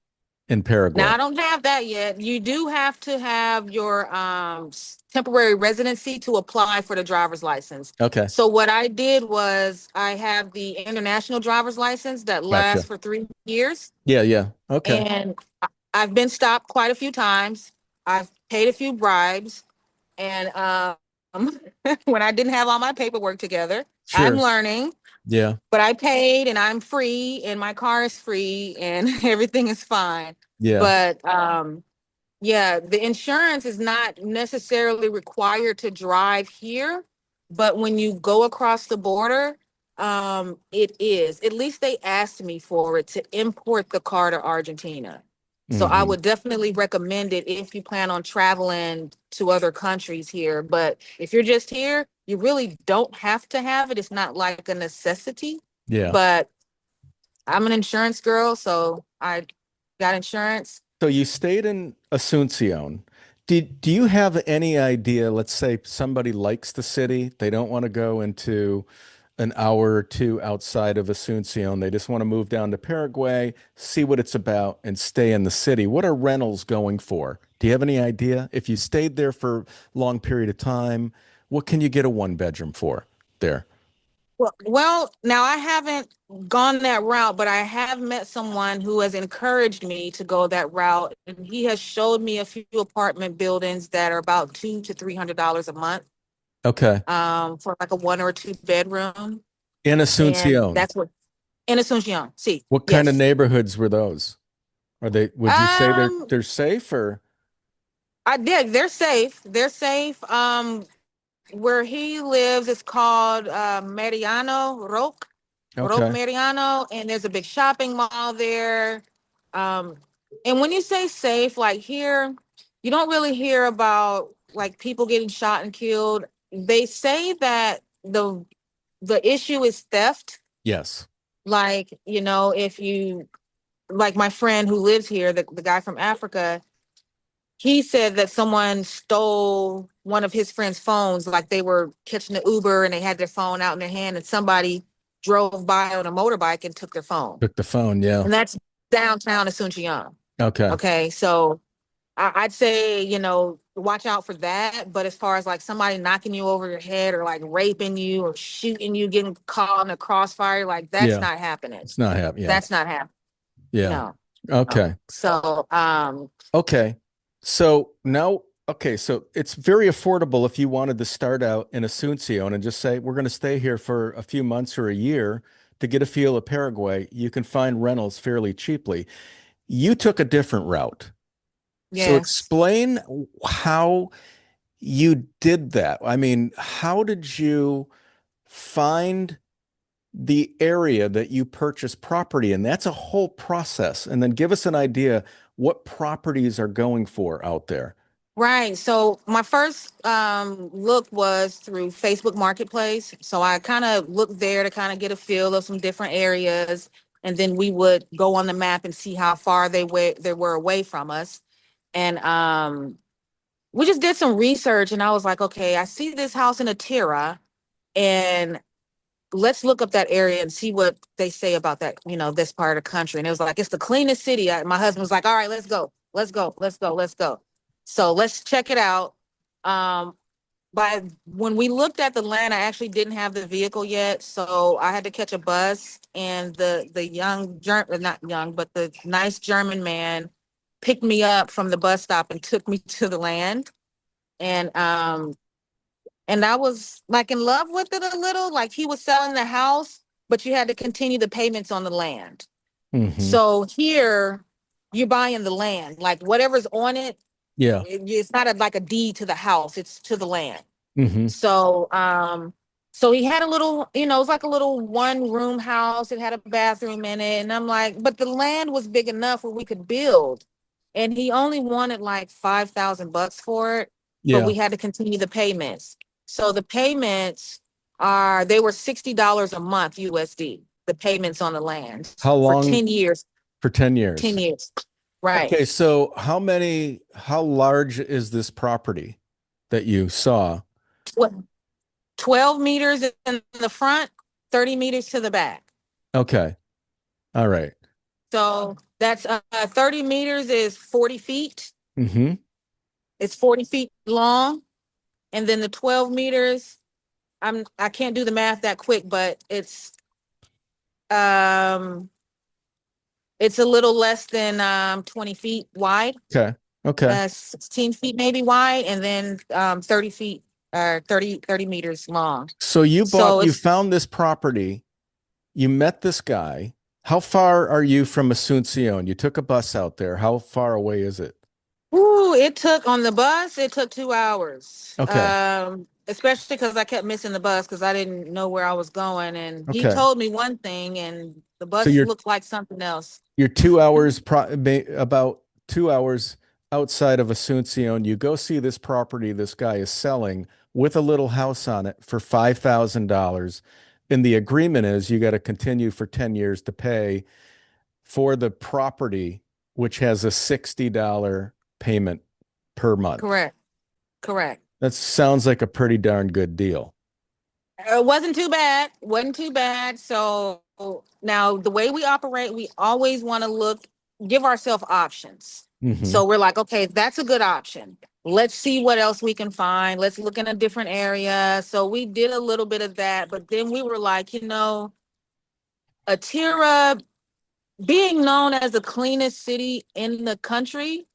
in Now Paraguay? I don't have that yet. You do have to have your temporary residency to apply for the driver's license. Okay. So what I did was I have the international driver's license that lasts Gotcha. for 3 years, Yeah. Yeah. Okay. and I've been stopped quite a few times. I've paid a few bribes, and when I didn't have all my paperwork together, I'm Sure. learning. Yeah. But I paid, and I'm free, and my car is free, and everything is fine. Yeah. But yeah, the insurance is not necessarily required to drive here, but when you go across the border, it is. At least they asked me for it to import the car to Argentina. So I Hmm. would definitely recommend it if you plan on traveling to other countries here. But if you're just here, you really don't have to have it. It's not like a necessity. Yeah. But I'm an insurance girl, so I got insurance. So you stayed in Asuncion. Do you have any idea? Let's say somebody likes the city, they don't want to go into an hour or two outside of Asuncion. They just want to move down to Paraguay, see what it's about, and stay in the city. What are rentals going for? Do you have any idea? If you stayed there for a long period of time, what can you get a one bedroom for there? Well, now I haven't gone that route, but I have met someone who has encouraged me to go that route, and he has showed me a few apartment buildings that are about $200 to $300 a month, Okay. for like a one or two bedroom, In and Asuncion, that's what in Asuncion. See, what kind of yes. neighborhoods were those? Are they, would you say Um, they're safe or? I did. They're safe. They're safe. Where he lives is called Mariano Roque. Roque Okay. Mariano, and there's a big shopping mall there. Um, and when you say safe, like here, you don't really hear about like people getting shot and killed. They say that the issue is theft. Yes. Like, if you like my friend who lives here, the guy from Africa, he said that someone stole one of his friend's phones, like they were catching the Uber and they had their phone out in their hand, and somebody drove by on a motorbike and took their phone. Took the phone. Yeah. And that's downtown Asuncion. Okay. Okay. So I'd say, watch out for that. But as far as like somebody knocking you over your head or like raping you or shooting you, getting caught in a crossfire, like that's Yeah. not happening. It's not happening. Yeah. That's not happening. Yeah. No. No. Okay. So, Okay. So now, okay. So it's very affordable if you wanted to start out in Asuncion and just say, we're going to stay here for a few months or a year to get a feel of Paraguay. You can find rentals fairly cheaply. You took a different route. So yes. explain how you did that. I mean, how did you find the area that you purchase property in? That's a whole process. And then give us an idea what properties are going for out there. Right. So my first look was through Facebook Marketplace. So I kind of looked there to kind of get a feel of some different areas, and then we would go on the map and see how far they were away from us. And we just did some research, and I was like, okay, I see this house in Atyrá, and let's look up that area and see what they say about that, this part of the country. And it was like, it's the cleanest city. My husband was like, all right, let's go, let's go, let's go, let's go. So let's check it out. Um, by when we looked at the land, I actually didn't have the vehicle yet, so I had to catch a bus. And the young German, not young, but the nice German man picked me up from the bus stop and took me to the land. And I was like in love with it a little. Like he was selling the house, but you had to continue the payments on the land. Hmm. So here you're buying the land, like whatever's on it, Yeah. it's not like a deed to the house, it's to the land. Hmm. So he had a little, it was like a little one room house. It had a bathroom in it. And I'm like, but the land was big enough where we could build. And he only wanted like 5,000 bucks for it, but Yeah. we had to continue the payments. So the payments they were $60 a month USD, the payments on the land How for long? 10 years, For 10 10 years. years. Right. Okay, so how large is this property that you saw? Tw- 12 meters in the front, 30 meters to the back. Okay. All right. So that's 30 meters is 40 feet. Mm-hmm. It's 40 feet long. And then the 12 meters, I can't do the math that quick, but um it's a little less than 20 feet wide, Okay. Okay. 16 feet maybe wide, and then 30 feet 30 meters long. So So you it's found this property, you met this guy. How far are you from Asuncion? You took a bus out there. How far away is it? Ooh, it took on the bus, it took 2 hours. Okay. Especially because I kept missing the bus because I didn't know where I was going. And he Okay. told me one thing and the So bus looked like something else. you're 2 hours about 2 hours outside of Asuncion. You go see this property this guy is selling with a little house on it for $5,000. And the agreement is you got to continue for 10 years to pay for the property, which has a $60 payment per month. Correct. Correct. That sounds like a pretty darn good deal. It wasn't too bad. Wasn't too bad. So now the way we operate, we always want to give ourselves options. Hmm. So we're like, okay, that's a good option. Let's see what else we can find. Let's look in a different area. So we did a little bit of that, but then we were like, Atyrá, being known as the cleanest city in the country,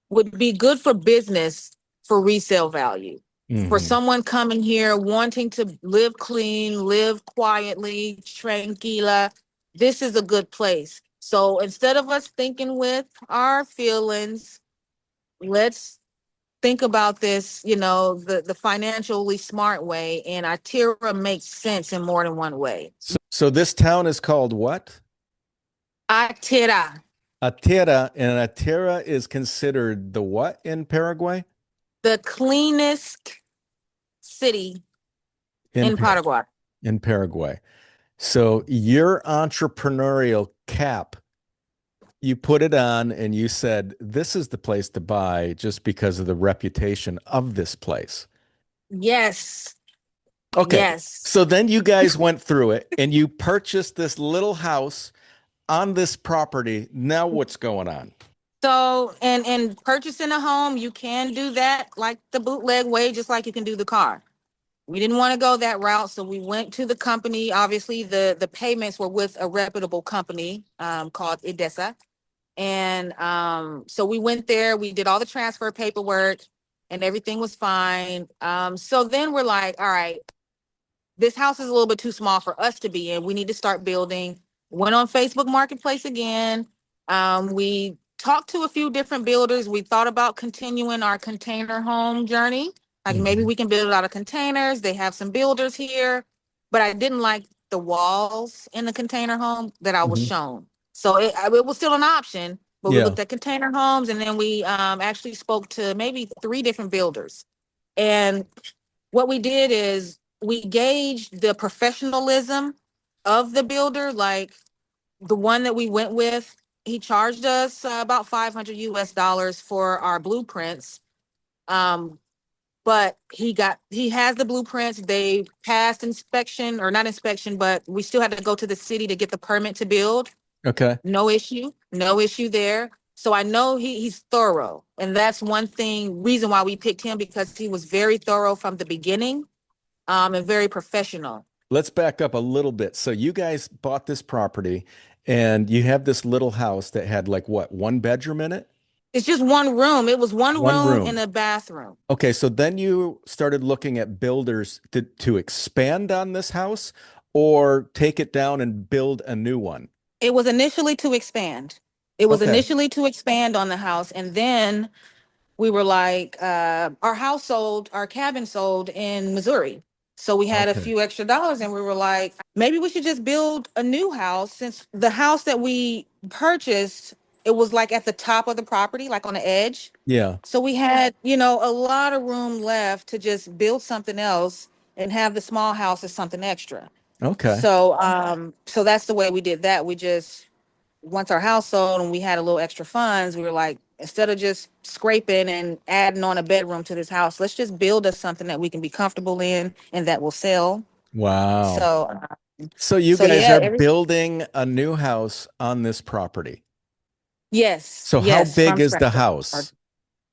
would be good for business for resale value. For Hmm. someone coming here wanting to live clean, live quietly, tranquila, this is a good place. So instead of us thinking with our feelings, let's think about this, the financially smart way. And Atyrá makes sense in more than one way. So this town is called what? Atyrá, Atira, and Atira is considered the what in Paraguay? the cleanest city In in Par Paraguay. in Paraguay. So your entrepreneurial cap, you put it on and you said, this is the place to buy just because of the reputation of this place. Yes. Okay. Yes. So then you guys went through it and you purchased this little house on this property. Now what's going on? So, and purchasing a home, you can do that like the bootleg way, just like you can do the car. We didn't want to go that route, so we went to the company. Obviously, the payments were with a reputable company called Idesa, and so we went there. We did all the transfer paperwork, and everything was fine. So then we're like, all right, this house is a little bit too small for us to be in. We need to start building. Went on Facebook Marketplace again. We talked to a few different builders. We thought about continuing our container home journey. Like maybe Mhm. we can build it out of containers. They have some builders here, but I didn't like the walls in the container home that I was Mhm. shown. So it was still an option, but we Yeah. looked at container homes and then we actually spoke to maybe 3 different builders. And what we did is we gauged the professionalism of the builder. Like the one that we went with, he charged us about 500 US dollars for our blueprints. Um, but he has the blueprints. They passed inspection, or not inspection, but we still had to go to the city to get the permit to build. Okay. No issue, no issue there. So I know he's thorough. And that's one reason why we picked him, because he was very thorough from the beginning, and very professional. Let's back up a little bit. So you guys bought this property and you have this little house that had like what, one bedroom in it? It's just one room. It was one One room and room. a bathroom. Okay, so then you started looking at builders to expand on this house or take it down and build a new one. It was initially to expand. It was Okay. initially to expand on the house. And then we were like, our cabin sold in Missouri. So we had a Okay. few extra dollars and we were like, maybe we should just build a new house, since the house that we purchased, it was like at the top of the property, like on the edge. Yeah. So we had, a lot of room left to just build something else and have the small house as something extra. Okay. So that's the way we did that. We just, once our house sold and we had a little extra funds, we were like, instead of just scraping and adding on a bedroom to this house, let's just build us something that we can be comfortable in and that will sell. Wow. So, So you so guys yeah, are building a new house on this property. yes, So how yes, big from is the scratch. house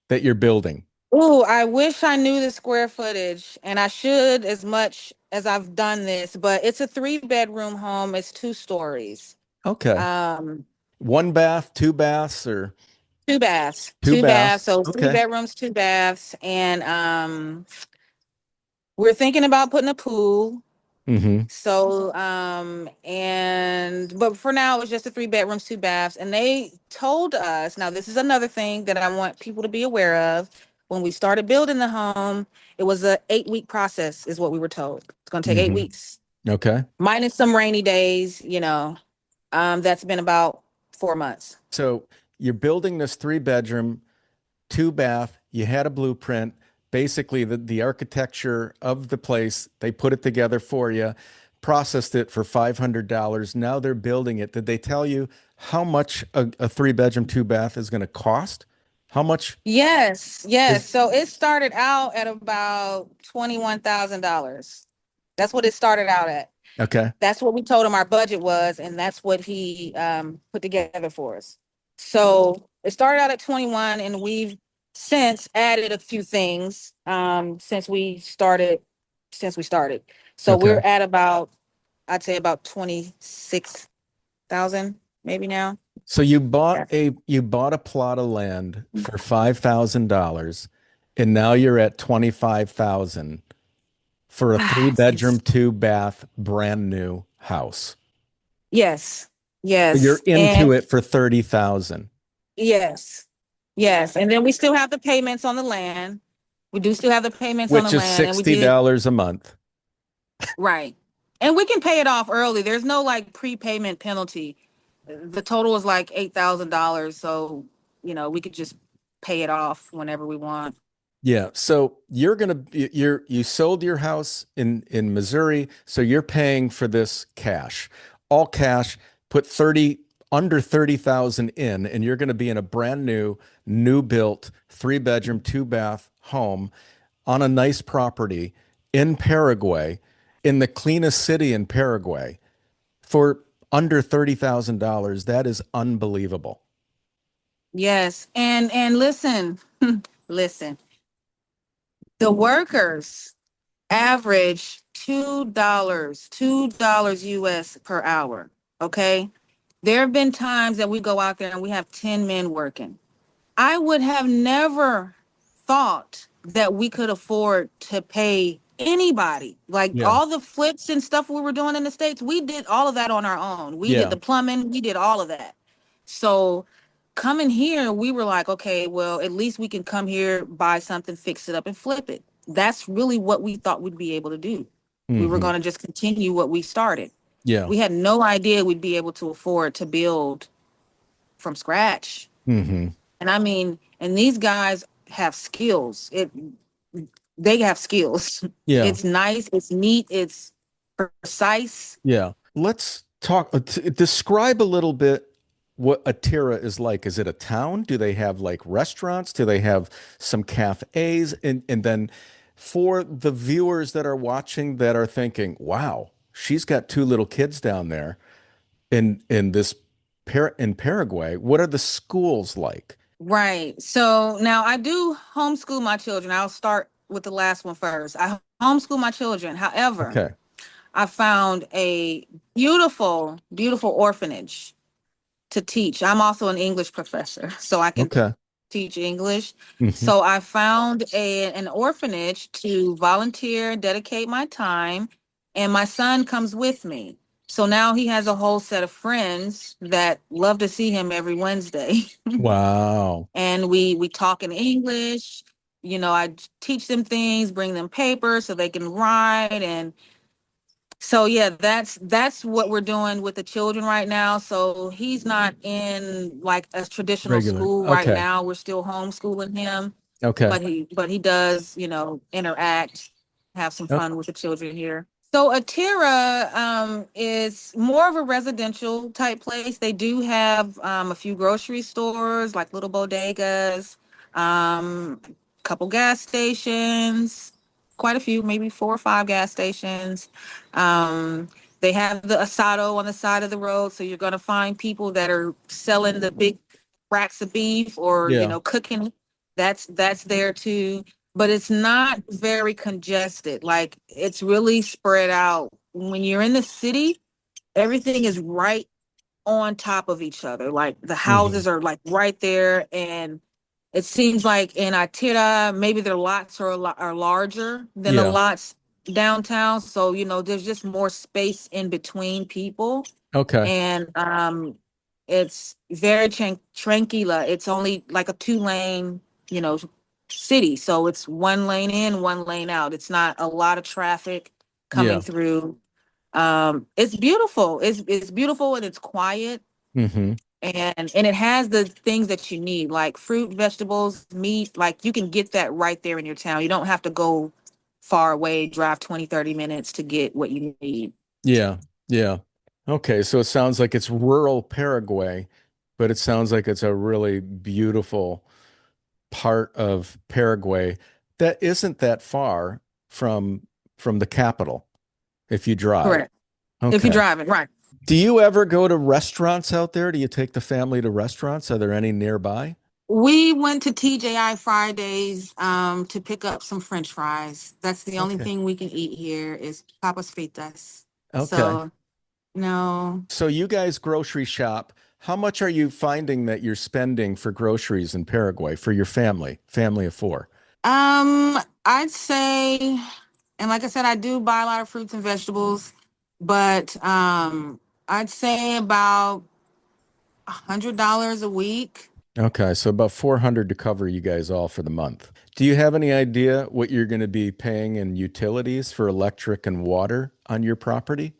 that you're building? Oh, I wish I knew the square footage, and I should, as much as I've done this, but it's a 3 bedroom home. It's 2 stories. Okay. Um, One bath, two baths, or 2 baths, two 2 baths. baths? So three Okay. bedrooms, 2 baths, and we're thinking about putting a pool. Hmm. So, but for now, it's just a 3 bedrooms, 2 baths. And they told us, now this is another thing that I want people to be aware of. When we started building the home, it was a 8 week process, is what we were told. It's going to take eight Hmm. weeks, Okay. minus some rainy days, that's been about 4 months. So you're building this 3 bedroom, 2 bath. You had a blueprint. Basically, the architecture of the place, they put it together for you, processed it for $500. Now they're building it. Did they tell you how much a 3 bedroom, 2 bath is going to cost? How much Yes, yes. is So it started out at about $21,000. That's what it started out at. okay? That's what we told him our budget was, and that's what he put together for us. So it started out at 21, and we've since added a few things since we started. So we're Okay. at about, I'd say about 26,000 maybe now. So Yeah. you bought a plot of land for $5,000, and now you're at 25,000 for a three Yes. bedroom, 2 bath, brand new house. Yes. So you're Yes. into And it for 30,000, yes. Yes. And then we still have the payments on the land. We do still have the payments on the which is land, and we did. $60 a month. Right. And we can pay it off early. There's no like prepayment penalty. The total is like $8,000. So, we could just pay it off whenever we want. Yeah. So you sold your house in Missouri, so you're paying for this cash. All cash, put 30 under 30,000 in, and you're going to be in a brand new built 3 bedroom, 2 bath home on a nice property in Paraguay, in the cleanest city in Paraguay for under $30,000. That is unbelievable. Yes. And listen, listen. The workers average $2 US per hour. Okay. There have been times that we go out there and we have 10 men working. I would have never thought that we could afford to pay anybody. Like Yeah. all the flips and stuff we were doing in the States, we did all of that on our own. We did Yeah. the plumbing, we did all of that. So coming here, we were like, okay, well, at least we can come here, buy something, fix it up, and flip it. That's really what we thought we'd be able to do. We were Hmm. going to just continue what we started. Yeah. We had no idea we'd be able to afford to build from scratch. Hmm. And I mean, and these guys have skills. They have skills. Yeah. It's nice, it's neat, it's precise. Yeah. Let's talk, describe a little bit what Atira is like. Is it a town? Do they have like restaurants? Do they have some cafes? And then for the viewers that are watching that are thinking, wow, she's got 2 little kids down there in this in Paraguay. What are the schools like? Right. So now I do homeschool my children. I'll start with the last one first. I homeschool my children. However, Okay. I found a beautiful, beautiful orphanage to teach. I'm also an English professor, so I can Okay. teach English. Hmm. So I found an orphanage to volunteer, dedicate my time, and my son comes with me. So now he has a whole set of friends that love to see him every Wednesday. Wow. And we talk in English. I teach them things, bring them papers so they can write. And so yeah, that's what we're doing with the children right now. So he's not in like a traditional Regular. school right Okay. now. We're still homeschooling him, Okay. but he does, interact, have some Oh, fun with the children here. So Atira is more of a residential type place. They do have a few grocery stores, like little bodegas, couple gas stations, quite a few, maybe 4 or 5 gas stations. They have the asado on the side of the road, so you're going to find people that are selling the big racks of beef or yeah. cooking. That's there too, but it's not very congested. Like it's really spread out. When you're in the city, everything is right on top of each other. Like the Hmm. houses are like right there, and it seems like in Atyrá, maybe their lots are larger than the Yeah. lots downtown. So there's just more space in between people, Okay. and it's very tranquila. It's only like a 2 lane, you know, city. So it's 1 lane in, 1 lane out. It's not a lot of traffic coming Yeah. through. It's beautiful. It's beautiful and it's quiet. Hmm. and it has the things that you need, like fruit, vegetables, meat. Like you can get that right there in your town. You don't have to go far away, drive 20, 30 minutes to get what you need. Yeah. Yeah. Okay. So it sounds like it's rural Paraguay, but it sounds like it's a really beautiful part of Paraguay that isn't that far from from the capital if you drive. Correct. If you're Okay. driving, right. Do you ever go to restaurants out there? Do you take the family to restaurants? Are there any nearby? We went to TJI Fridays to pick up some French fries. That's the only Okay. thing we can eat here is papas fritas. Okay. So no. So you guys grocery shop. How much are you finding that you're spending for groceries in Paraguay for your family of four? I'd say, and like I said, I do buy a lot of fruits and vegetables, but I'd say about $100 a week. Okay, so about 400 to cover you guys all for the month. Do you have any idea what you're going to be paying in utilities for electric and water on your property?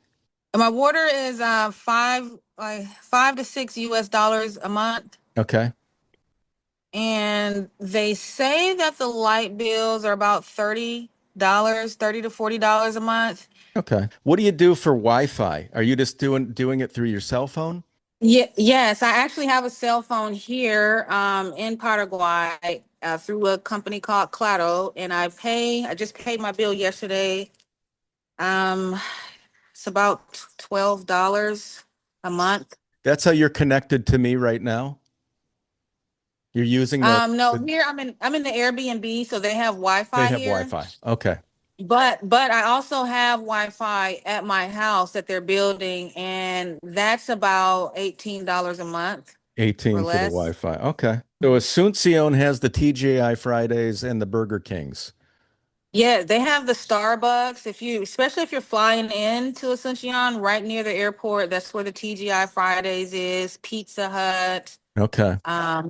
And my water is $5 to $6 a month. Okay. And they say that the light bills are about $30, $30 to $40 a month. Okay. What do you do for Wi-Fi? Are you just doing it through your cell phone? Yeah, yes, I actually have a cell phone here in Paraguay through a company called Claro, and I just paid my bill yesterday. Um, it's about $12 a month. That's how you're connected to me right now. You're using No, the here I'm in the Airbnb, so they have they Wi-Fi have here. Wi-Fi. Okay. But I also have Wi-Fi at my house that they're building, and that's about $18 a month or 18 for the less. Wi-Fi. Okay. So Asuncion has the TGI Fridays and the Burger Kings. Yeah, they have the Starbucks. Especially if you're flying in to Asuncion, right near the airport, that's where the TGI Fridays is. Pizza Hut, Okay.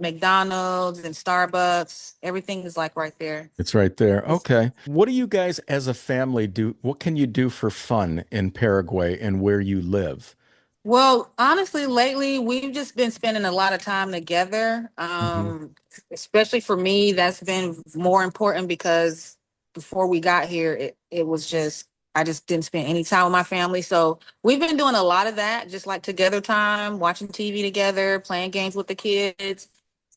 McDonald's, and Starbucks. Everything is like right there. It's right there. It's Okay. What do you guys as a family do? What can you do for fun in Paraguay and where you live? Well, honestly, lately we've just been spending a lot of time together. Hmm. Especially for me, that's been more important because before we got here, it was just I just didn't spend any time with my family. So we've been doing a lot of that, just like together time, watching TV together, playing games with the kids.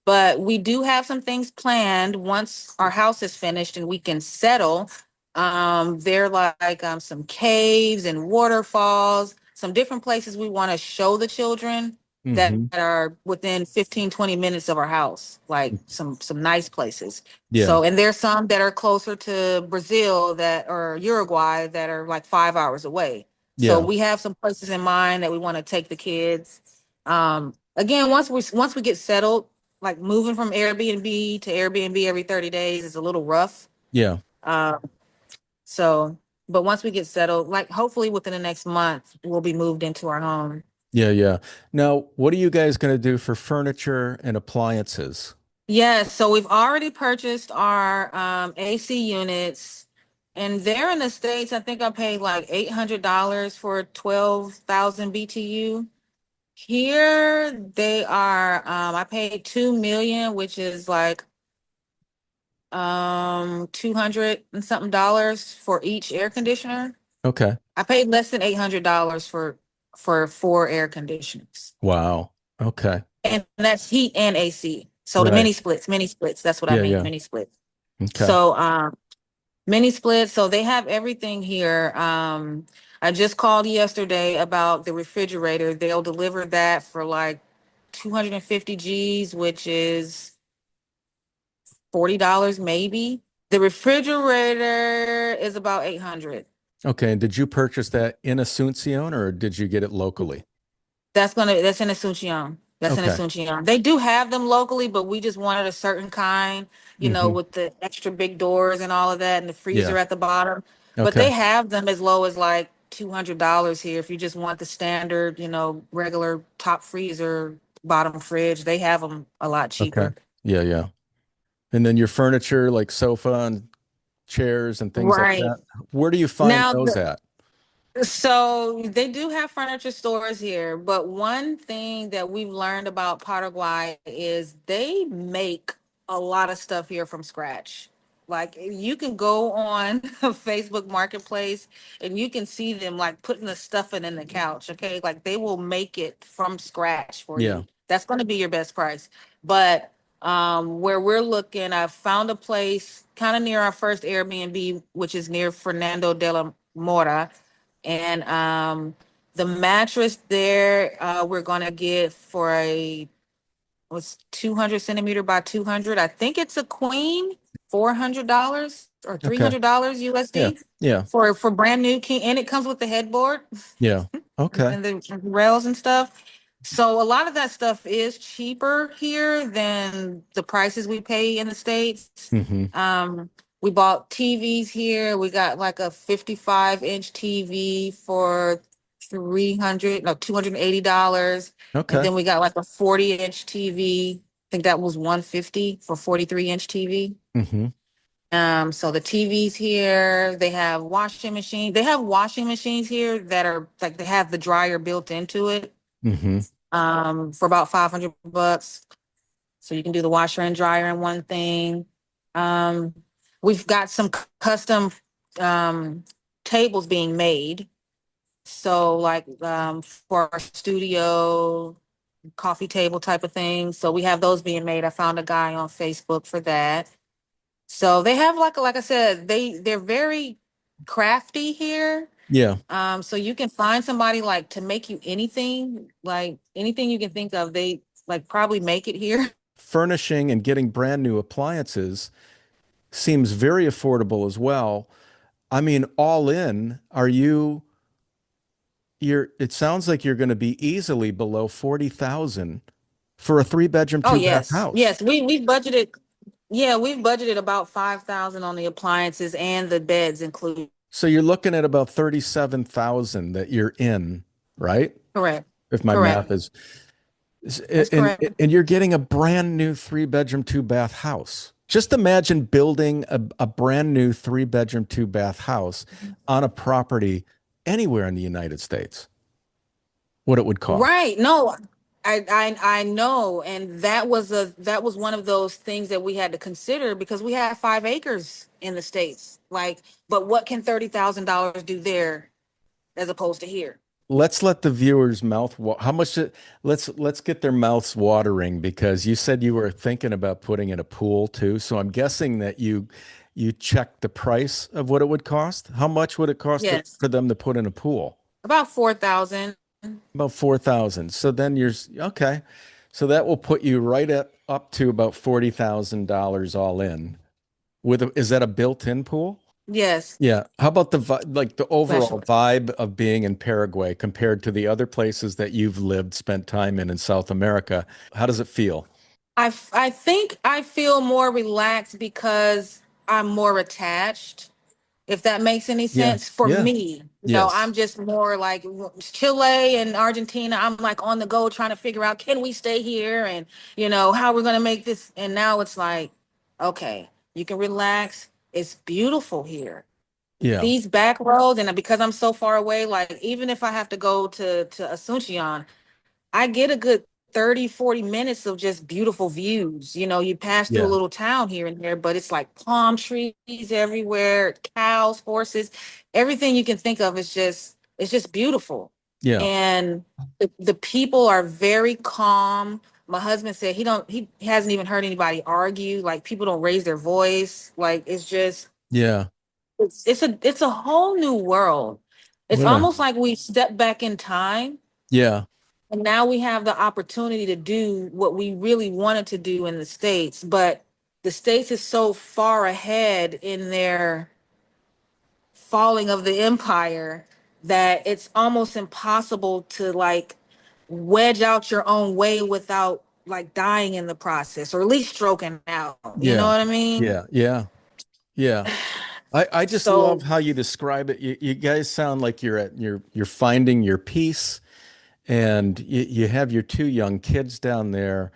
But we do have some things planned once our house is finished and we can settle. There like some caves and waterfalls, some different places we want to show the children that Hmm. are within 15, 20 minutes of our house, like some nice places. Yeah. So, and there's some that are closer to Brazil that or Uruguay that are like 5 hours away. So Yeah. we have some places in mind that we want to take the kids. Again, once we get settled, like moving from Airbnb to Airbnb every 30 days is a little rough. Yeah. Um, so, but once we get settled, like hopefully within the next month, we'll be moved into our home. Yeah. Yeah. Now, what are you guys going to do for furniture and appliances? Yes, so we've already purchased our AC units, and they're in the States. I think I paid like $800 for 12,000 BTU. Here they are, I paid 2 million, which is like 200 and something dollars for each air conditioner. Okay. I paid less than $800 for four air conditioners. Wow. Okay. And that's heat and AC. So the Right. mini splits, that's what I Yeah. mean, Yeah. mini splits. Okay. So mini splits, so they have everything here. I just called yesterday about the refrigerator. They'll deliver that for like 250 G's, which is $40 maybe. The refrigerator is about 800. Okay. And did you purchase that in Asuncion or did you get it locally? That's in Asuncion. That's in Okay. Asuncion. They do have them locally, but we just wanted a certain kind, Hmm. with the extra big doors and all of that and the Yeah. freezer at the bottom. But Okay. they have them as low as like $200 here if you just want the standard, regular top freezer, bottom fridge. They have them a lot Okay. cheaper. Yeah. Yeah. And then your furniture, like sofa and chairs and things like Right. that. Where do you find Now, those at? So they do have furniture stores here, but one thing that we've learned about Paraguay is they make a lot of stuff here from scratch. Like you can go on a Facebook Marketplace and you can see them like putting the stuffing in the couch. Okay, like they will make it from scratch for Yeah. you. That's going to be your best price. But where we're looking, I found a place kind of near our first Airbnb, which is near Fernando de la Mora, and the mattress there, we're gonna get for a was 200 centimeter by 200. I think it's a queen, $400 or Okay. $300 Yeah. USD Yeah. for brand new king, and it comes with the headboard Yeah. Okay. and the rails and stuff. So a lot of that stuff is cheaper here than the prices we pay in the States. Hmm. Um, we bought TVs here. We got like a 55-inch TV for 300, no, $280. And Okay. then we got like a 40-inch TV. I think that was 150 for 43-inch TV. Hmm. So the TVs here, they have washing machine. They have washing machines here that are like they have the dryer built into it. Hmm. For about $500. So you can do the washer and dryer in one thing. Um, we've got some custom um tables being made. So like for our studio coffee table type of thing. So we have those being made. I found a guy on Facebook for that. So they have like I said, they're very crafty here. Yeah. So you can find somebody like to make you anything, like anything you can think of. They like probably make it here. Furnishing and getting brand new appliances seems very affordable as well. I mean, all in, it sounds like you're going to be easily below 40,000 for a three-bedroom, Oh two-bath yes, house. yes. We've budgeted. Yeah, we've budgeted about 5,000 on the appliances and the beds included. So you're looking at about 37,000 that you're in, right? Correct. If my math Correct. is, That's and correct. and you're getting a brand new three-bedroom, two-bath house. Just imagine building a brand new three-bedroom, two-bath house on a property anywhere in the United States, what it would cost. Right. No, I know, and that was one of those things that we had to consider because we had 5 acres in the States. Like, but what can $30,000 do there as opposed to here? Let's let the viewers how much let's get their mouths watering because you said you were thinking about putting in a pool too. So I'm guessing that you checked the price of what it would cost. How much would it cost Yes, for them to put in a pool? about 4,000. About 4,000. So then okay. So that will put you right at up to about $40,000 all in. Is that a built-in pool? Yes, Yeah. How about like the overall special. vibe of being in Paraguay compared to the other places that you've lived, spent time in South America? How does it feel? I think I feel more relaxed because I'm more attached, if that makes any Yeah. sense for Yeah. me. Yes. I'm just more like Chile and Argentina. I'm like on the go trying to figure out can we stay here and how we're gonna make this. And now it's like, okay, you can relax. It's beautiful here. Yeah. These back roads, and because I'm so far away, like even if I have to go to Asuncion, I get a good 30, 40 minutes of just beautiful views. You pass through a Yeah. little town here and there, but it's like palm trees everywhere, cows, horses, everything you can think of is just beautiful. Yeah. And the people are very calm. My husband said he hasn't even heard anybody argue. Like people don't raise their voice. Like Yeah. it's a whole new world. It's What a, almost like we step back in time yeah. and now we have the opportunity to do what we really wanted to do in the States, but the States is so far ahead in their falling of the empire that it's almost impossible to like wedge out your own way without like dying in the process or at least stroking out. You know Yeah. what I mean? Yeah. Yeah. Yeah. I just love So how you describe it. You guys sound like you're finding your peace and you have your two young kids down there.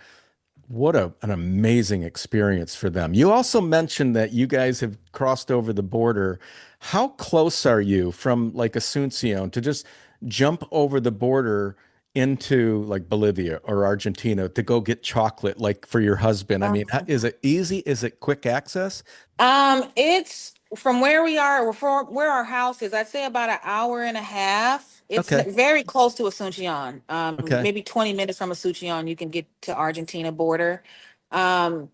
What an amazing experience for them. You also mentioned that you guys have crossed over the border. How close are you from like Asuncion to just jump over the border into like Bolivia or Argentina to go get chocolate like for your husband? I mean, is it easy? Is it quick access? It's from where we are, or from where our house is, I'd say about an hour and a half. It's Okay. very close to Asuncion. Okay. Maybe 20 minutes from Asuncion, you can get to Argentina border. Um,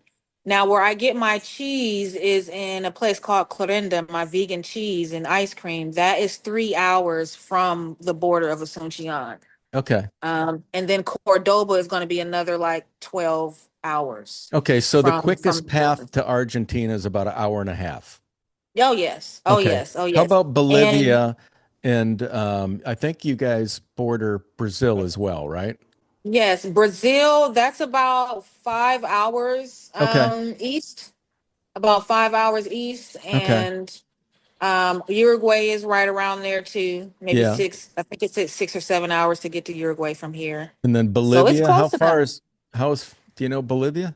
Now where I get my cheese is in a place called Clorinda, my vegan cheese and ice cream. That is 3 hours from the border of Asuncion. Okay. And then Cordoba is going to be another like 12 hours Okay. So the from quickest the border. path to Argentina is about an hour and a half. Oh yes. Oh Okay. yes. Oh How yes. about And Bolivia? And I think you guys border Brazil as well, right? yes, Brazil, that's about 5 hours Okay. east, about 5 hours east. Okay. And Uruguay is right around there too. Maybe Yeah. six, I think it's 6 or 7 hours to get to Uruguay from here. And then So it's Bolivia, close enough. do you know Bolivia?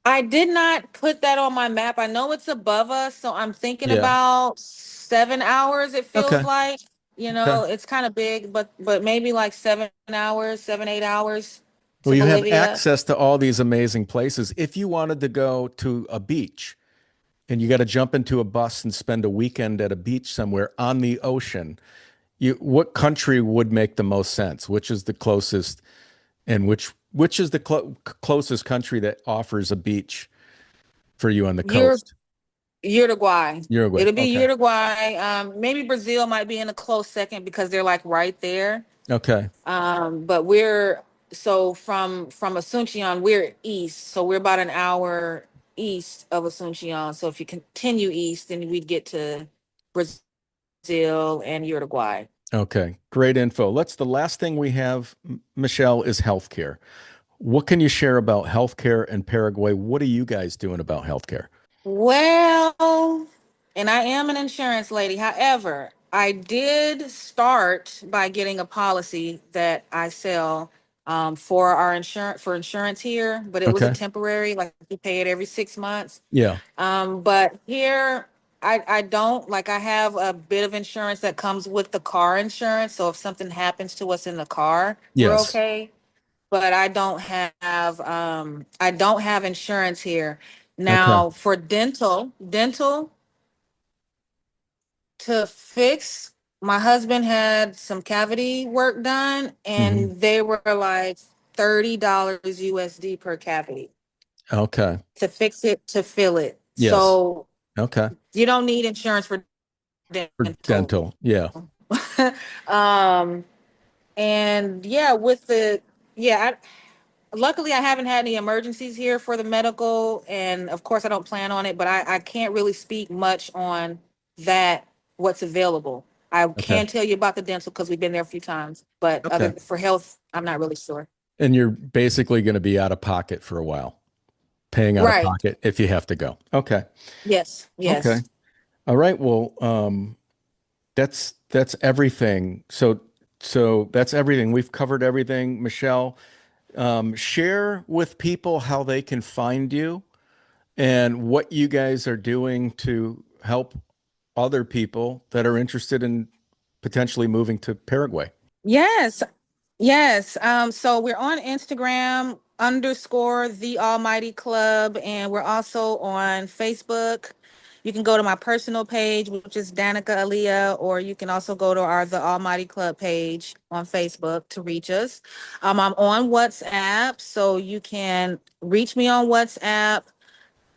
I did not put that on my map. I know it's above us, so I'm thinking Yeah. about 7 hours, it feels Okay. like. Okay. It's kind of big, but maybe like 7 hours, 7, 8 hours Well, to you have Bolivia. access to all these amazing places. If you wanted to go to a beach and you got to jump into a bus and spend a weekend at a beach somewhere on the ocean, what country would make the most sense? Which is the closest and which is the closest country that offers a beach for you on the Ur coast? Uruguay. Uruguay. It'll be Okay. Uruguay. Maybe Brazil might be in a close second because they're like right there. Okay. But we're so from Asuncion, we're east, so we're about an hour east of Asuncion. So if you continue east, then we'd get to Brazil and Uruguay. Okay. Great info. Let's the last thing we have, Michelle, is healthcare. What can you share about healthcare in Paraguay? What are you guys doing about healthcare? Well, and I am an insurance lady. However, I did start by getting a policy that I sell for our insurance here, but it was a Okay. temporary, like you pay it every 6 months. Yeah. But here I don't like I have a bit of insurance that comes with the car insurance. So if something happens to us in the car, we're Yes. okay. But I don't have insurance here. Okay. Now for dental to fix, my husband had some cavity work done Hmm. and they were like $30 USD per cavity Okay. to fix it, to fill it. Yes. So Okay. you don't need insurance for For dental. dental. Yeah. um, and yeah, yeah, luckily I haven't had any emergencies here for the medical, and of course I don't plan on it, but I can't really speak much on that, what's available. I Okay. can tell you about the dental because we've been there a few times, but other Okay. for health, I'm not really sure. And you're basically going to be out of pocket for a while, paying out of Right. pocket if you have to go. Okay. Yes. Okay. Yes. All right. Well, that's everything. So that's everything. We've covered everything. Michelle, share with people how they can find you and what you guys are doing to help other people that are interested in potentially moving to Paraguay. Yes. Yes. So we're on Instagram underscore the Almighty Club, and we're also on Facebook. You can go to my personal page, which is Danica Aaliyah, or you can also go to our The Almighty Club page on Facebook to reach us. I'm on WhatsApp, so you can reach me on WhatsApp.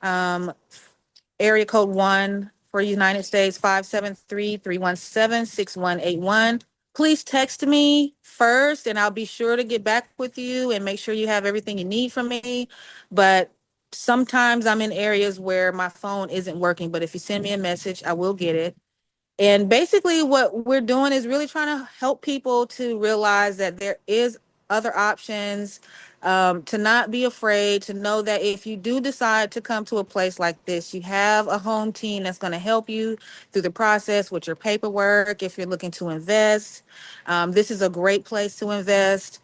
Um, Area code 1 for United States, 573-317-6181. Please text me first and I'll be sure to get back with you and make sure you have everything you need from me. But sometimes I'm in areas where my phone isn't working, but if you send me a message, I will get it. And basically, what we're doing is really trying to help people to realize that there is other options, to not be afraid, to know that if you do decide to come to a place like this, you have a home team that's going to help you through the process with your paperwork. If you're looking to invest, this is a great place to invest.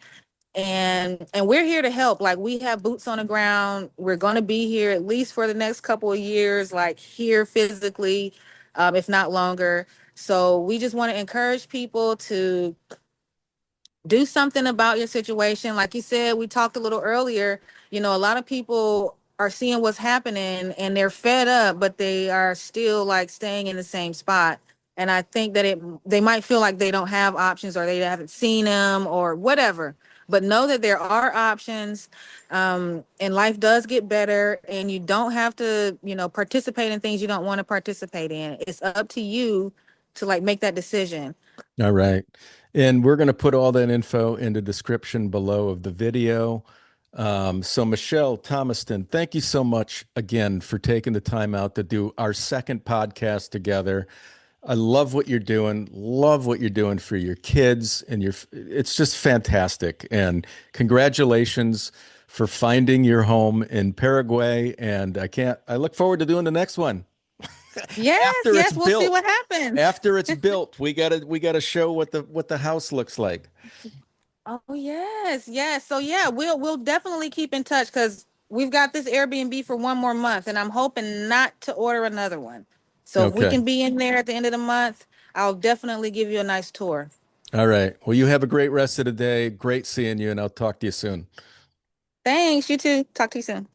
and we're here to help. Like, we have boots on the ground. We're going to be here at least for the next couple of years, like here physically, if not longer. So we just want to encourage people to do something about your situation. Like you said, we talked a little earlier, a lot of people are seeing what's happening and they're fed up, but they are still like staying in the same spot. And I think that they might feel like they don't have options, or they haven't seen them or whatever. But know that there are options, and life does get better, and you don't have to, participate in things you don't want to participate in. It's up to you to like make that decision. All right. And we're going to put all that info in the description below of the video. So Michelle Thomastan, thank you so much again for taking the time out to do our second podcast together. I love what you're doing. Love what you're doing for your kids and it's just fantastic. And congratulations for finding your home in Paraguay. And I look forward to doing the next one. Yes, After it's yes, we'll see built. what happens. After it's built, we gotta show what the house looks like. Oh yes, yes. So yeah, we'll definitely keep in touch, because we've got this Airbnb for one more month, and I'm hoping not to order another one. So if we Okay. can be in there at the end of the month, I'll definitely give you a nice tour. All right. Well, you have a great rest of the day. Great seeing you, and I'll talk to you soon. Thanks, you too. Talk to you soon.